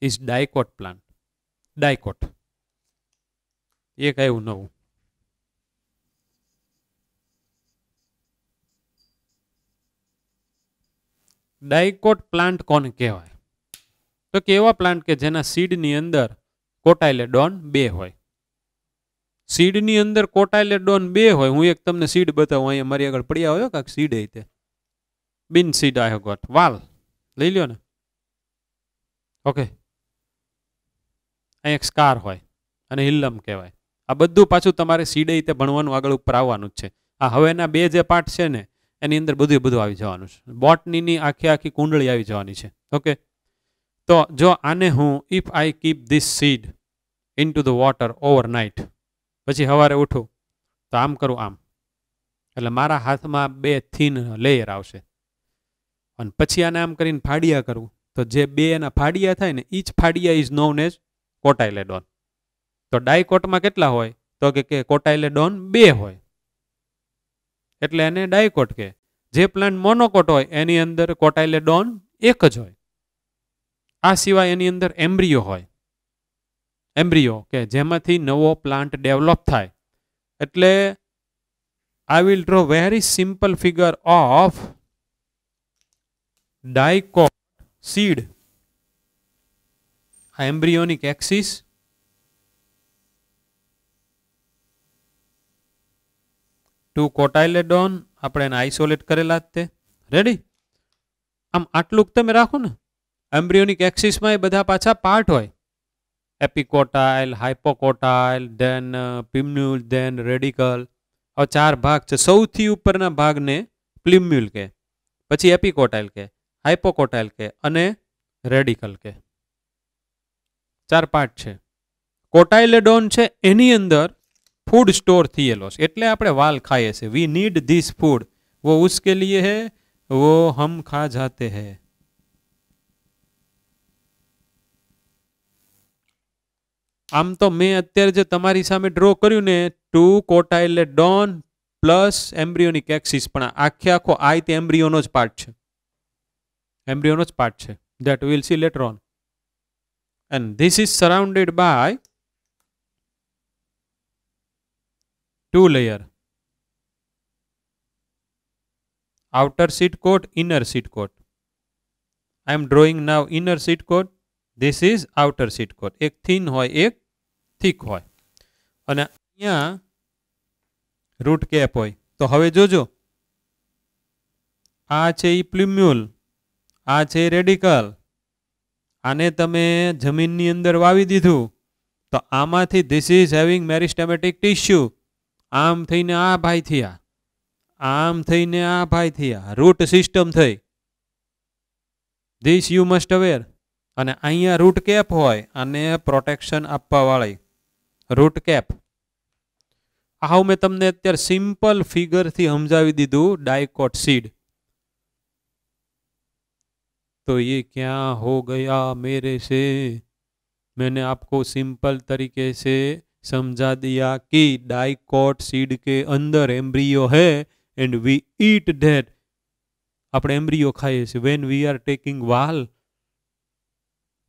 is dicot plant। dicot एक आयु नवुं, डाइकोट प्लांट कोने कहेवाय? तो केवा plant के जेना Sydney अंदर कोटाइलेडोन 2 होय। सीडनी अंदर कोटाइलेडोन 2 होय। हूँ एक तमने सीड बतावुं, अहींया मारी आगळ पड्या होय काक सीड है ते बिन सीड आई हैव गॉट वाल लई ल्यो ने। ओके, अहीं एक स्कार होय अने हिल्लम कहेवाय। आ बधुं पाछुं तमारे सीड है ते भणवानुं आगळ उपर आववानुं ज छे। आ हवेना 2 जे पार्ट छे ने एनी अंदर બધું બધું આવી જવાનું છે। બોટનીની આખી આખી કુંડળી આવી જવાની છે। ઓકે, તો જો આને હું if I keep this seed into the water overnight, પછી સવારે ઉઠું તો આમ કરું આમ, એટલે મારા હાથમાં 2 થીન લેયર આવશે, અને પછી આને આમ કરીને ફાડિયા કરું તો જે 2 એના ફાડિયા થાય ને, ઈચ ફાડિયા ઇઝ નોન એઝ કોટાઇલેડોન। તો ડાયકોટમાં કેટલા હોય? તો કે કોટાઇલેડોન 2 હોય, એટલે એને ડાયકોટ કે। જે પ્લાન્ટ મોનોકોટ હોય એની અંદર કોટાઇલેડોન 1 જ હોય। આ સિવાય એની અંદર એમ્બ્રિયો હોય, એમ્બ્રિયો કે જેમાંથી નવો પ્લાન્ટ ડેવલપ થાય। એટલે I will draw very simple figure of dicot seed. Embryonic axis, two cotyledon આપણે એને આઇસોલેટ કરેલા જ તે રેડી. આમ આટલું તમે રાખો ને. એમ્બ્રિયોનિક એક્સિસમાં એ બધા પાછા પાર્ટ હોય. એપિકોટાઇલ, હાઇપોકોટાઇલ, ધેન પ્લિમ્યુલ, ધેન રેડિકલ. આ ચાર ભાગ છે. સૌથી ઉપરના ભાગને પ્લિમ્યુલ કહે, પછી એપિકોટાઇલ કહે, હાઇપોકોટાઇલ કહે અને રેડિકલ કહે. ચાર પાર્ટ છે. કોટાઇલેડોન છે એની અંદર फूड स्टोर थियेलो छे एटले आपणे वाल खाए छे. वी नीड दिस फूड, वो उसके लिए है, वो हम खा जाते हैं. आम तो मैं अत्यारे जे तमारी सामे ड्रॉ कर्युं ने टू कोटाइलेडोन प्लस एम्ब्रियोनिक एक्सिस, पण आखे आखो आई ते एम्ब्रियोनो ज पार्ट छे. एम्ब्रियोनो ज पार्ट छे. That we will see later on. And this is surrounded by two layer, outer sheet coat, inner sheet coat. I am drawing now inner sheet coat. This is outer sheet coat. एक thin होय, एक thick होय. અને અહીંયા root cap होय. तो હવે જોજો, આ છે ઈ પ્લ્યુમ્યુલ, આ છે રેડિકલ. આને તમે જમીનની અંદર વાવી દીધું તો આમાંથી this is having meristematic tissue. આમ થઈને આ ભાઈ થયા, આમ થઈને આ ભાઈ થયા, રૂટ સિસ્ટમ થઈ. This you must aware. અને અહીંયા રૂટ કેપ હોય અને પ્રોટેક્શન આપવા વાળી રૂટ કેપ. આવું મેં તમને અત્યારે સિમ્પલ ફિગરથી સમજાવી દીધું डाइकोट सीड. तो ये क्या हो गया मेरे से, मैंने आपको सिंपल तरीके से समझा दिया कि डाइकोट सीड के अंदर एम्ब्रियो है एंड वी ईट दैट. આપણે એમ્બ્રિયો ખાઈએ છીએ. when we are taking wal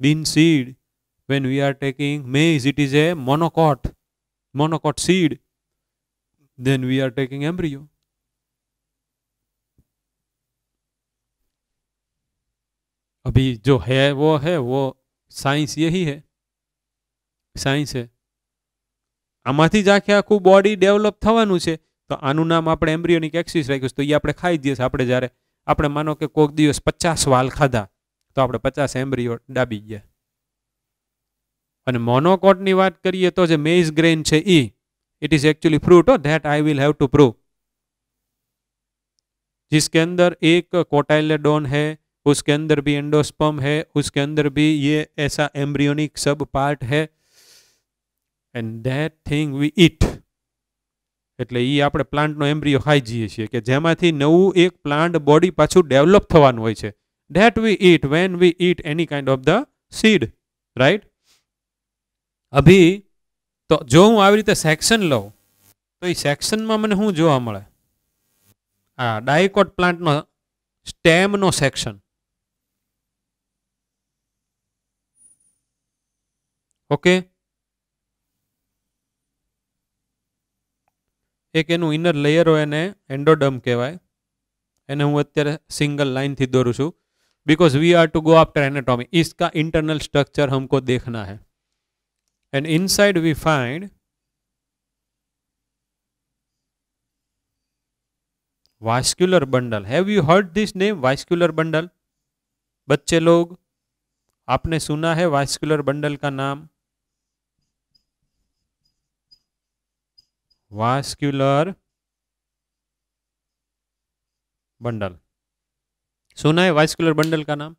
bean seed, when we are taking maize, it is a monocot seed, then we are taking embryo. अभी जो है वो साइंस यही है, साइंस है. આમાંથી જ આખું બોડી ડેવલપ થવાનું છે. તો આનું નામ આપણે એમ્બ્રિયોનિક એક્સિસ રાખ્યું. તો એ આપણે ખાઈ દઈએ છીએ. આપણે જ્યારે આપણે માનો કે કોઈક દિવસ 50 વાલ ખાધા તો આપણે 50 એમ્બ્રિયો ડાબી ગયા. અને મોનોકોટની વાત કરીએ તો જે મેઇઝ ગ્રેન છે ઈ it is actually fruit, that I will have to prove. जिसके अंदर एक कोटाइलेडोन है, उसके अंदर भी एंडोस्पर्म है, उसके अंदर भी ये ऐसा एम्ब्रियोनिक सब पार्ट है, and that thing we eat. એટલે ઈ આપણે પ્લાન્ટનો એમ્બ્રિયો ખાઈ જઈએ છીએ કે જેમાંથી નવું એક પ્લાન્ટ બોડી પાછું ડેવલપ થવાનું હોય છે. That we eat when we eat એની kind of the seed, right. અભી તો જો હું આવી રીતે સેક્શન લઉં તો એ સેક્શનમાં મને શું જોવા મળે? આ ડાયકોટ પ્લાન્ટનો સ્ટેમનો સેક્શન. ઓકે, એક એનું ઇનર લેયર હોય એને એન્ડોડર્મ કહેવાય. એને હું અત્યારે સિંગલ લાઇનથી દોરું છું because we are to go after anatomy. इसका इंटरनल स्ट्रक्चर हमको देखना है. And inside we find vascular bundle. Have you heard this name vascular bundle? बच्चे लोग, आपने सुना है वास्कुलर बंडल का नाम? वास्कुलर बंडल सुना है? वास्कुलर बंडल का नाम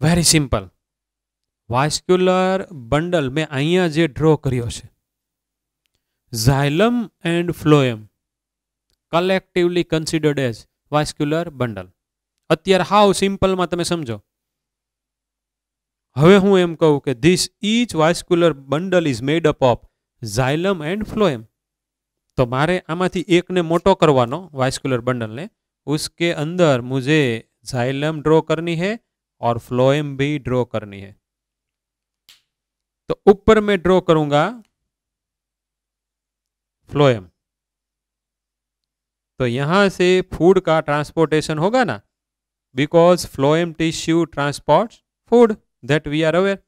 वेरी सिंपल. वास्कुलर बंडल में अहींया जे ड्रॉ कर्यो छे, xylem and phloem collectively considered as vascular bundle. अत्यारे हाउ सिंपल में तमे समझो. हवे हूँ एम कहूँ कि this each vascular bundle is made up of xylem and phloem. तो मारे आमाथी एक ने मोटो करवानो वास्कुलर बंडल ने. उसके अंदर मुझे जाइलम ड्रॉ करनी है और फ्लोएम भी ड्रॉ करनी है. तो ऊपर में ड्रॉ करूंगा फ्लोएम तो यहां से फूड का ट्रांसपोर्टेशन होगा ना, because phloem tissue transport food, that we are aware.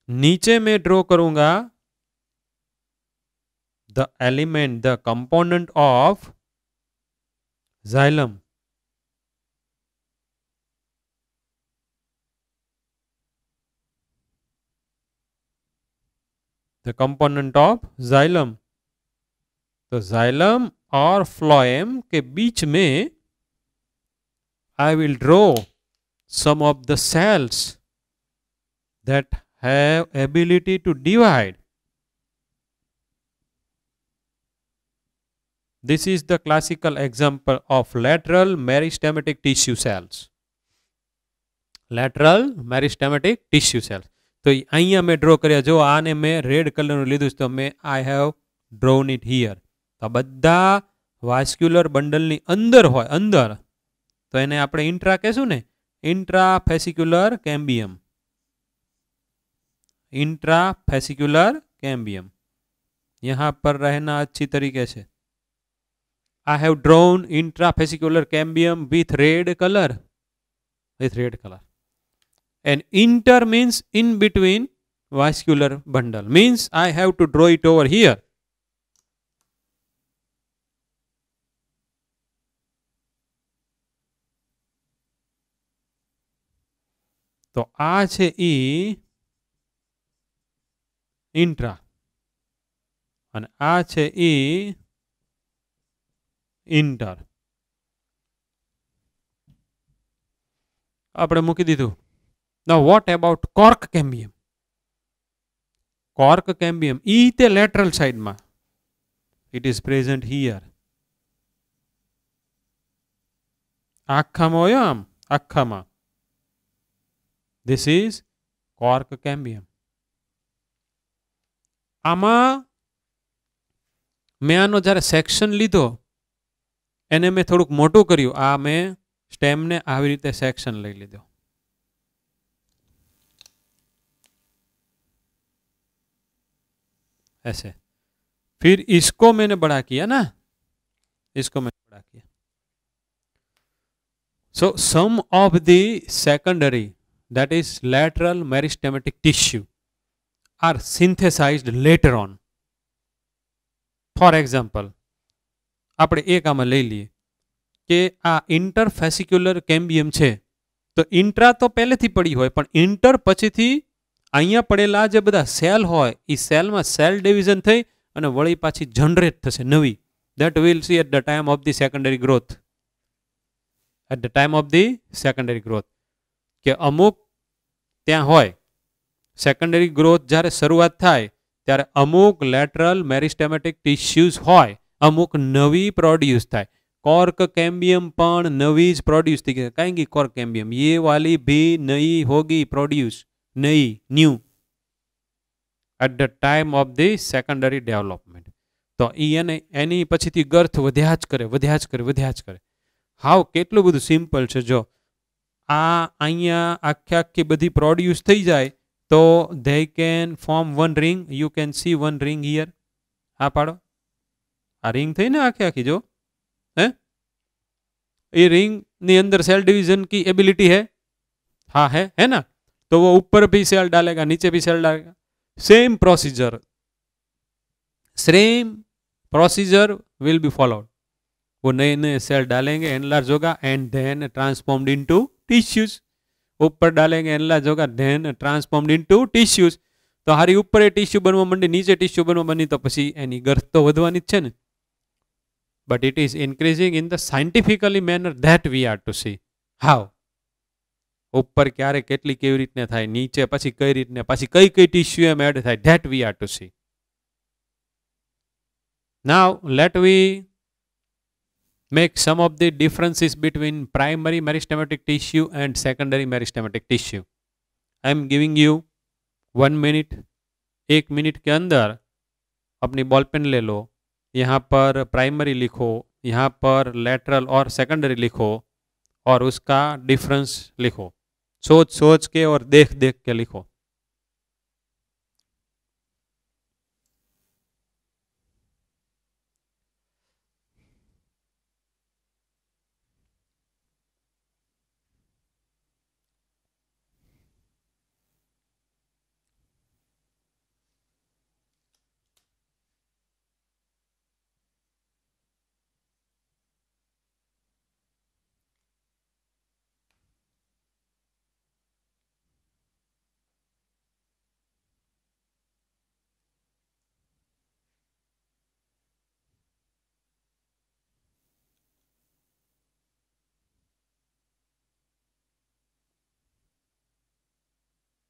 नीचे में ड्रॉ करूंगा the element, the component of xylem. The component of xylem, तो जाइलम और फ्लोएम के बीच में I will draw some of the cells that have ability to divide. This is the classical example of lateral meristematic tissue cells. Lateral meristematic tissue cells. तो અહીંયા મેં draw કર્યા, જો આને મેં રેડ કલરનું લીધું તો મેં I have drone it here. તો બધા વાસ્ક્યુલર બંડલની અંદર હોય, અંદર, તો એને આપણે ઇન્ટ્રા કહેશું ને, इंट्राफेसिकुलर कैम्बियम, इंट्राफेसिकुलर कैम्बियम यहां पर रहना अच्छी तरीके से। I have drawn intrafascicular cambium with red colour, and inter means in between vascular bundle, means I have to draw it over here. तो आ छे ई इंट्रा અને આ છે ई इंटर। આપણે મૂકી દીધું। Now what about cork cambium? Cork cambium ई તે lateral side માં, it is present here। આખામાં હોય આમ, આખામાં। This is cork cambium। આમાં મેં આનો જ્યારે સેક્શન લીધો એને મેં થોડુંક મોટું કર્યું, આ મેં સ્ટેમને આવી રીતે સેક્શન લઈ લીધો। ऐसे फिर इसको मैंने बड़ा किया ना, इसको मैंने बड़ा किया। So some of the secondary, that is lateral meristematic tissue, are synthesized later on. For example, આપણે એક આમાં લઈ લઈએ કે આ ઇન્ટરફેસિક્યુલર કેમ્બિયમ છે, તો ઇન્ટ્રા તો પહેલેથી પડી હોય, પણ ઇન્ટર પછીથી અહીંયા પડેલા જે બધા સેલ હોય એ સેલમાં સેલ ડિવિઝન થઈ અને વળી પાછી જનરેટ થશે નવી. That we'll see at the time of the secondary growth. At the time of the secondary growth, કે અમુક ત્યાં હોય સેકન્ડરી ગ્રોથ જ્યારે શરૂઆત થાય ત્યારે અમુક લેટરલ મેરિસ્ટેમેટિક ટિશ્યુઝ હોય, અમુક નવી પ્રોડ્યુસ થાય. कॉर्क कैम्बियम पण नवी प्रोड्यूस थी, कहेंगी कॉर्क कैम्बियम ये वाली भी नई होगी प्रोड्यूस, नई new at the time of the secondary development. तो एनी पछीथी गर्थ वध्या ज करे, वध्या ज करे, वध्या ज करे. हाउ केटલું બધું સિમ્પલ છે. જો આ અહીંયા આખી આખી બધી પ્રોડ્યુસ થઈ જાય તો they can form one ring. You can see one ring here. આ પાડો, આ ring થઈ ને આખી આખી, જો ये रिंग नी अंदर सेल डिवीजन की एबिलिटी है, हाँ है ना. तो वो ऊपर भी सेल डालेगा, नीचे भी सेल डालेगा. Same procedure will be followed. वो नए नए सेल डालेंगे, एनलार्ज होगा and then transformed into tissues. ऊपर डालेंगे, एनलार्ज होगा, देन ट्रांसफॉर्म्ड इनटू टिश्यूज. तो हारी ऊपर टिश्यू बनवा मंडी, नीचे टिश्यू बनवा बनी, तो पछी एनी गर्थ तो वधवानी ज छे ने. But it is increasing in the scientifically manner that we are to see. How? ऊपर क्यारे केटली केवी रीतने थाय, नीचे पछी कई रीतने, पछी कई कई टिश्यू एम एड थाय, that we are to see. Now let we make some of the differences between primary meristematic tissue and secondary meristematic tissue. I am giving you 1 minute. 1 minute के अंदर अपनी बॉल पेन ले लो, यहाँ पर primary लिखो, यहाँ पर लेटरल और सेकेंडरी लिखो और उसका डिफरेंस लिखो. सोच सोच के और देख देख के लिखो.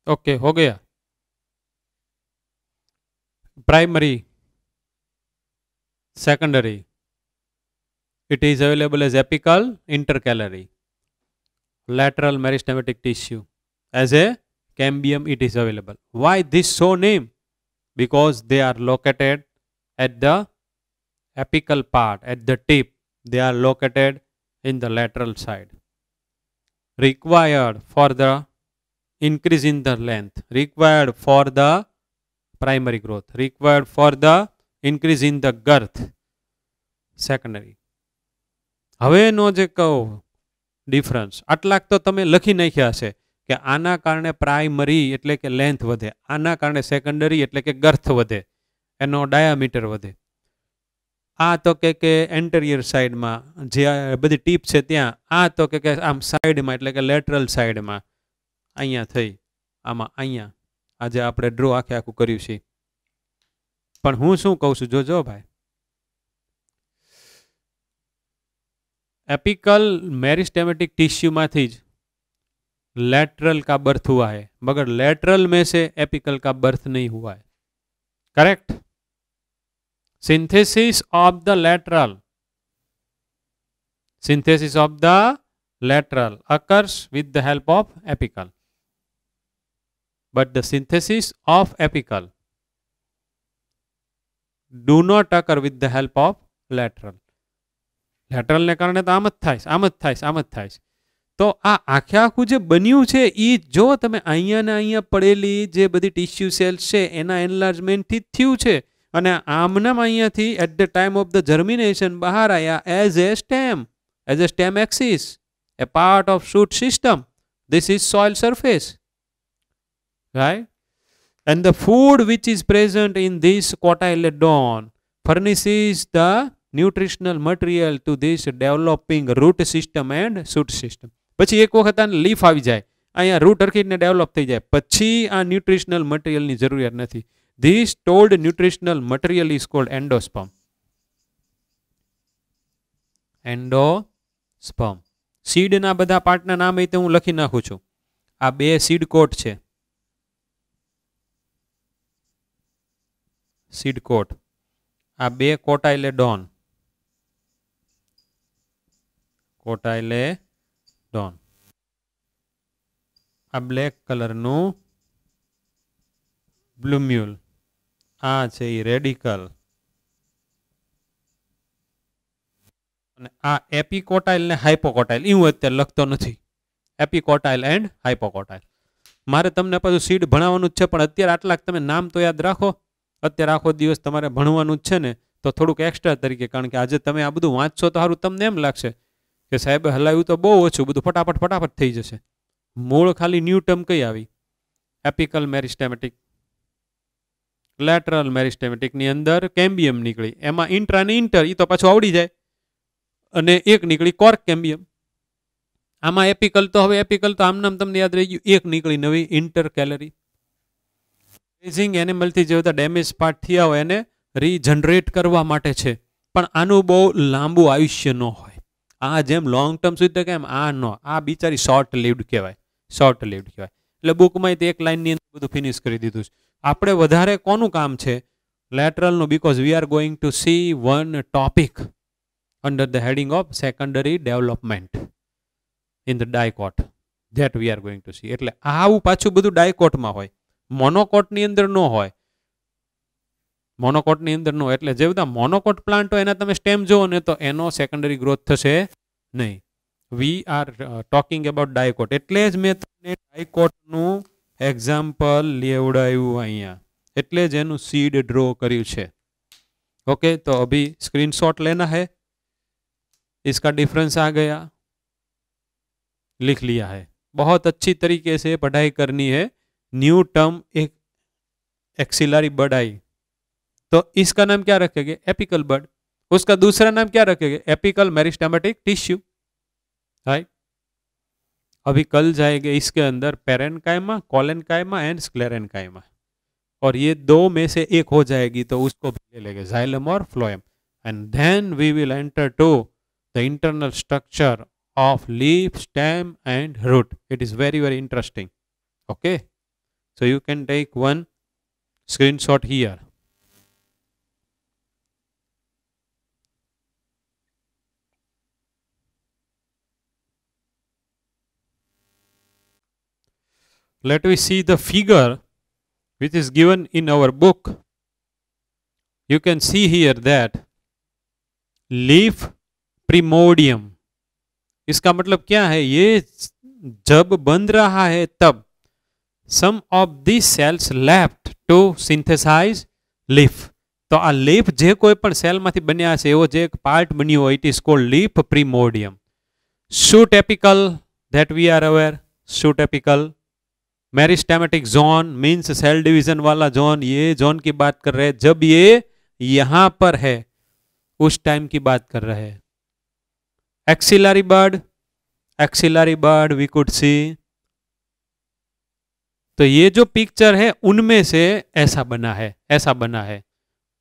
ओके हो गया. Primary, secondary, it is available as apical, intercalary. Lateral meristematic tissue as a cambium it is available. Why this so name? Because they are located at the apical part, at the tip. They are located in the lateral side. Required for the increase in the length, required for the primary growth, required for the increase in the girth, secondary. હવેનો જે કહો difference આટલાક તો તમે લખી નાખ્યા હશે કે આના કારણે પ્રાઇમરી એટલે કે લેન્થ વધે, આના કારણે સેકન્ડરી એટલે કે ગર્થ વધે, એનો ડાયામીટર વધે. આ તો કે એન્ટેરિયર સાઈડમાં જે બધી ટીપ છે ત્યાં, આ તો કે આમ સાઈડમાં એટલે કે લેટરલ સાઈડમાં અહીંયા થઈ, આમાં અહીંયા આજે આપણે ડ્રો આખે આખું કર્યું છે. પણ હું શું કહું છું જોજો ભાઈ, एपिकल मेरिस्टेमेटिक टिश्यू में थी लेटरल का बर्थ हुआ है, मगर लेटरल में से एपिकल का बर्थ नहीं हुआ है. Correct. Synthesis of the lateral, synthesis of the lateral occurs with the help of apical, but the synthesis of apical do not occur with the help of lateral. Lateral ને કારણે તો આમ જ થાય, આમ જ થાય, આમ જ થાય. તો આ આખે આખું જે બન્યું છે એ જો તમે અહીંયા ને અહીંયા પડેલી જે બધી ટિશ્યુ સેલ્સ છે એના એનલાર્જમેન્ટથી જ થયું છે. અને આમનામ અહીંયાથી at the time of the germination બહાર આવ્યા as a stem axis, a part of shoot system. This is soil surface, right. And the food which is present in this cotyledon furnishes the nutritional material to this developing root system and shoot system. પછી એક વખત આને leaf આવી જાય, અહીંયા route હરખીને develop થઈ જાય, પછી આ ન્યુટ્રિશનલ મટીરિયલની જરૂરિયાત નથી. This told nutritional material is called endosperm. Endosperm. સીડના બધા પાર્ટના નામ એ હું લખી નાખું છું. આ બે સીડ કોટ છે, સીડ કોટ. આ બે કોટાઇલેડોન, કોટાઇલેડોન. આ બ્લેક કલરનું બ્લુમ્યુલ, આ છે એ રેડિકલ, અને આ એપિકોટાઇલ ને હાઇપોકોટાઇલ. એ હું અત્યારે લખતો નથી, એપિકોટાઇલ એન્ડ હાઇપોકોટાઇલ. મારે તમને પાછું સીડ ભણાવવાનું જ છે, પણ અત્યારે આટલાક તમે નામ તો યાદ રાખો. અત્યારે આખો દિવસ તમારે ભણવાનું જ છે ને, તો થોડુંક એક્સ્ટ્રા તરીકે, કારણ કે આજે તમે આ બધું વાંચશો તો સારું તમને એમ લાગશે કે સાહેબ હલાવ્યું તો બહુ ઓછું, બધું ફટાફટ થઈ જશે. મૂળ ખાલી ન્યૂ ટર્મ કઈ આવી? એપિકલ મેરિસ્ટેમેટિક. લેટરલ મેરિસ્ટેમેટિકની અંદર કેમ્બિયમ નીકળી, એમાં ઇન્ટ્રા અને ઇન્ટર એ તો પાછું આવડી જાય, અને એક નીકળી કોર્ક કેમ્બિયમ. આમાં એપિકલ તો હવે એપિકલ તો આમનામ તમને યાદ રહી ગયું, એક નીકળી નવી ઇન્ટર કેલરી. ગ્રેઝિંગ એનિમલથી જે બધા ડેમેજ પાર્ટ થયા હોય એને રીજનરેટ કરવા માટે છે, પણ આનું બહુ લાંબુ આયુષ્ય ન હોય. આ જેમ લોંગ ટર્મ સુધી કેમ આ ન, આ બિચારી શોર્ટ લીવ્ડ કહેવાય, શોર્ટ લીવ્ડ કહેવાય. એટલે બુકમાં એક લાઇનની અંદર બધું ફિનિશ કરી દીધું છે. આપણે વધારે કોનું કામ છે? લેટરલનું, because we are going to see one topic under the heading of secondary development in the dicot, that we are going to see. એટલે આવું પાછું બધું ડાયકોટમાં હોય, મોનોકોટની અંદર ન હોય. મોનોકોટની અંદર નો, એટલે જે બધા મોનોકોટ પ્લાન્ટ હોય એના તમે સ્ટેમ જુઓ ને તો એનો સેકન્ડરી ગ્રોથ થશે નહીં. We are talking about dicot. એટલે જ મેં તમને ડાયકોટનું એક્ઝામ્પલ લેવડાવ્યું અહીંયા, એટલે જ એનું સીડ ડ્રો કર્યું છે. ओके, तो अभी स्क्रीनशॉट लेना है, इसका डिफरेंस आ गया, लिख लिया है. बहुत अच्छी तरीके से पढ़ाई करनी है. न्यू टर्म एक एक्सिलरी बर्ड आई, तो इसका नाम क्या रखेंगे? Apical bud. उसका दूसरा नाम क्या रखेंगे? Apical meristematic tissue. राइट. अभी कल जाएंगे इसके अंदर पेरेन्काइमा, कोलेन्काइमा एंड स्क्लेरेन्काइमा, और ये दो में से एक हो जाएगी तो उसको भी ले लेंगे, जाइलम और phloem. And then we will enter to the internal structure of leaf, stem and root. It is very very interesting. Okay, So you can take one screenshot here. Let me see the figure which is given in our book. You can see here that leaf primordium, इसका मतलब क्या है? ये जब बन रहा है तब some of this cells left to synthesize leaf. तो आ लीफ जे कोई पण सेल मांथी बन्या छे एवो जे एक पार्ट बन्यो होय, it is called leaf primordium. Shoot apical that we are aware. Shoot apical meristematic zone means cell division वाला जोन. ये जोन की बात कर रहे हैं जब ये यहां पर है, उस टाइम की बात कर रहे हैं. Axillary bud, axillary bud we could see. तो ये जो पिक्चर है उनमें से ऐसा बना है, ऐसा बना है,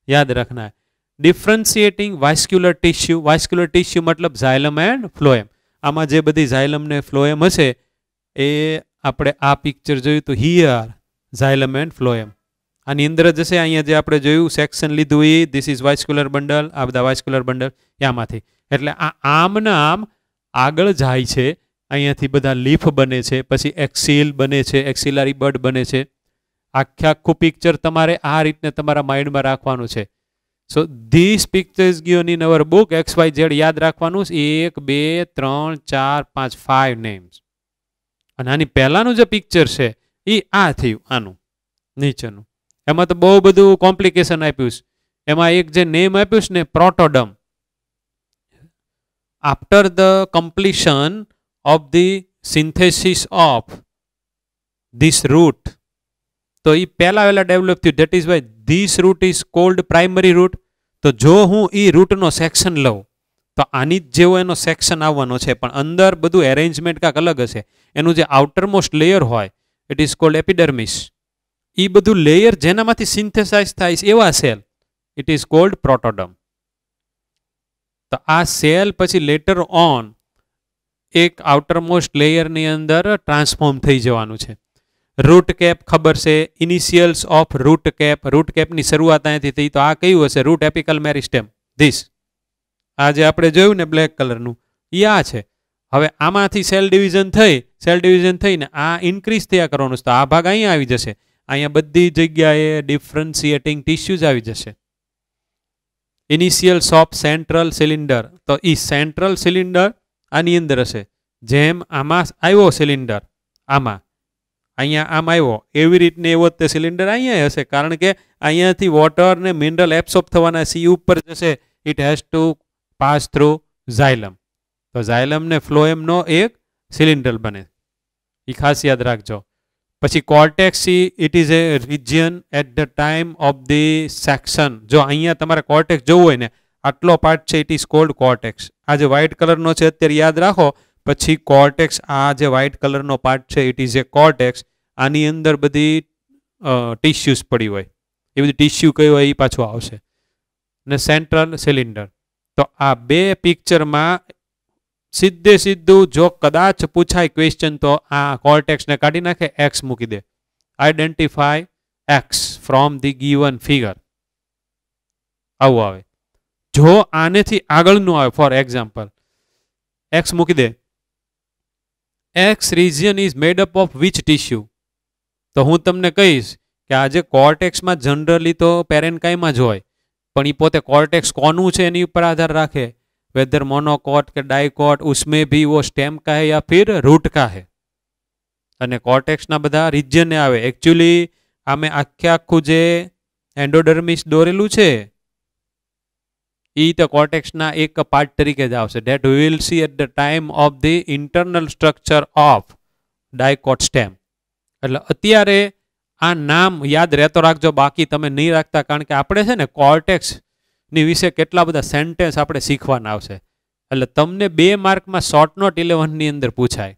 याद रखना है. Differentiating vascular tissue. Vascular tissue मतलब जाइलम एंड फ्लोएम. आमा जे बधी जाइलम ने फ्लोएम हशे ए આપણે આ પિક્ચર જોયું તો હિયર ઝાયલમ એન્ડ ફ્લોએમ. આની અંદર જશે અહીંયા જે આપણે જોયું સેક્શન લીધું એ ધીસ ઇઝ વાસ્ક્યુલર બંડલ, આ બધા વાસ્ક્યુલર બંડલ એમાંથી. એટલે આ આમના આમ આગળ જાય છે, અહીંયાથી બધા લીફ બને છે, પછી એક્સિલ બને છે, એક્સિલરી બર્ડ બને છે. આખે આખું પિક્ચર તમારે આ રીતને તમારા માઇન્ડમાં રાખવાનું છે. So this picture is given in our book XYZ. યાદ રાખવાનું 1 2 3 4 5 5 નેમ્સ. અને આની પહેલાનું જે પિક્ચર છે એ આ થયું, આનું નીચેનું. એમાં તો બહુ બધું કોમ્પ્લિકેશન આપ્યું છે. એમાં એક જે નેમ આપ્યું છે ને protoderm. After the completion of the synthesis of this root, તો એ પહેલા વહેલા ડેવલપ થયું. That is why this root is called primary root. તો જો હું એ રૂટનો સેક્શન લઉં તો આની જ જેવો એનો સેક્શન આવવાનો છે, પણ અંદર બધું એરેન્જમેન્ટ કાંક અલગ હશે. એનું જે આઉટરમોસ્ટ લેયર હોય ઇટ ઇઝ કોલ્ડ એપિડર્મિસ. એ બધું લેયર જેનામાંથી સિન્થેસાઇઝ થાય છે એવા સેલ ઇટ ઇઝ કોલ્ડ પ્રોટોડમ. તો આ સેલ પછી લેટર ઓન એક આઉટરમોસ્ટ લેયરની અંદર ટ્રાન્સફોર્મ થઈ જવાનું છે. રૂટ કેપ ખબર છે, ઇનિશિયલ્સ ઓફ રૂટ કેપ. રૂટ કેપની શરૂઆત અહીંયાથી થઈ. તો આ કયું હશે? રૂટ એપિકલ મેરિસ્ટેમ. ધીસ આ જે આપણે જોયું ને બ્લેક કલરનું એ આ છે. હવે આમાંથી સેલ ડિવિઝન થઈને આ ઇન્ક્રીઝ થયા કરવાનું છે. તો આ ભાગ અહીંયા આવી જશે. અહીંયા બધી જગ્યાએ ડિફરન્શિએટિંગ ટિશ્યુઝ આવી જશે. ઇનિશિયલ્સ ઓફ સેન્ટ્રલ સિલિન્ડર. તો એ સેન્ટ્રલ સિલિન્ડર આની અંદર હશે. જેમ આમાં આવ્યો સિલિન્ડર, આમાં અહીંયા આમ આવ્યો, એવી રીતને એવો તે સિલિન્ડર અહીંયા હશે. કારણ કે અહીંયાથી વોટર ને મિનરલ એબ્સોર્બ થવાના સી ઉપર જશે. It has to pass through xylem. તો ઝાયલમ ને ફ્લોએમનો એક સિલિન્ડર બને, એ ખાસ યાદ રાખજો. પછી cortex, it is a region at the time of the section. જો અહીંયા તમારે કોર્ટેક્સ જોવું હોય ને, આટલો પાર્ટ છે ઇટ ઇઝ કોલ્ડ કોર્ટેક્સ. આ જે વ્હાઇટ કલરનો છે અત્યારે યાદ રાખો. પછી કોર્ટેક્સ, આ જે વ્હાઇટ કલરનો પાર્ટ છે ઇટ ઇઝ એ કોર્ટેક્સ. આની અંદર બધી ટિશ્યુઝ પડી હોય, એ બધી ટિશ્યુ કઈ હોય એ પાછું આવશે. ને સેન્ટ્રલ સિલિન્ડર. તો આ બે પિક્ચરમાં સીધું જો કદાચ પૂછાય ક્વેશ્ચન તો આ કોર્ટેક્સને કાઢી નાખે, એક્સ મૂકી દે. Identify X from the given figure, આવું આવે. જો આનેથી આગળનું આવે, ફોર એક્ઝામ્પલ એક્સ મૂકી દે. X region is made up of which tissue. તો હું તમને કહીશ કે આજે કોર્ટેક્સમાં જનરલી તો પેરેન્કાઇમાં જ હોય, પણ એ પોતે કોર્ટેક્સ કોનું છે એની ઉપર આધાર રાખે. वेदर मोनोकॉट के डाइकॉट, उसमें भी वो स्टेम का है या फिर रूट का है. અને કોર્ટેક્સના બધા રિજિયન આવે. એકચ્યુઅલી આમે આખે આખું જે એન્ડોડર્મિસ દોરેલું છે એ તો કોર્ટેક્સના એક પાર્ટ તરીકે જ આવશે. That we will see at the time of the internal structure of dicot stem. એટલે અત્યારે આ નામ યાદ રહેતો રાખજો, બાકી તમે નહીં રાખતા. કારણ કે આપણે છે ને કોર્ટેક્સ ની વિશે કેટલા બધા સેન્ટેન્સ આપણે શીખવાના આવશે. એટલે તમને 2 માર્કમાં શોર્ટ નોટ 11 ની અંદર પૂછાય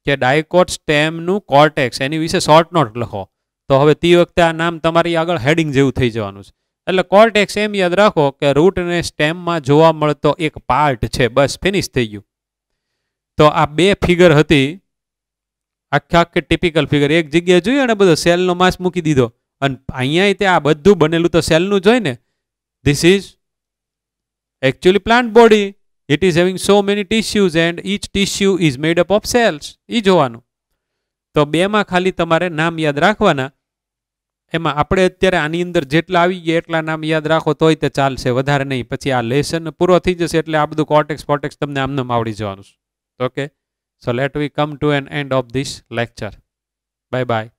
કે ડાયકોટ સ્ટેમનું કોર્ટેક્સ, એની વિશે શોર્ટ નોટ લખો. તો હવે તે વખતે આ નામ તમારી આગળ હેડિંગ જેવું થઈ જવાનું છે. એટલે કોર્ટેક્સ એમ યાદ રાખો કે રૂટ અને સ્ટેમમાં જોવા મળતો એક પાર્ટ છે, બસ ફિનિશ થઈ ગયું. તો આ 2 ફિગર હતી. આખે ટિપિકલ ફિગર એક જગ્યાએ જોયું અને બધો સેલનો માસ મૂકી દીધો અને અહીંયા તે આ બધું બનેલું તો સેલનું જ હોય ને. This is actually plant body. It is having so many tissues and each tissue is made up of cells. એ જોવાનું. તો બેમાં ખાલી તમારે નામ યાદ રાખવાના. એમાં આપણે અત્યારે આની અંદર જેટલા આવી ગયા એટલા નામ યાદ રાખો તોય તે ચાલશે, વધારે નહીં. પછી આ લેસન પૂરો થઈ જશે એટલે આ બધું કોર્ટેક્સ ફોર્ટેક્સ તમને આમનામ આવડી જવાનું છે. Okay, so let we come to an end of this lecture. Bye bye.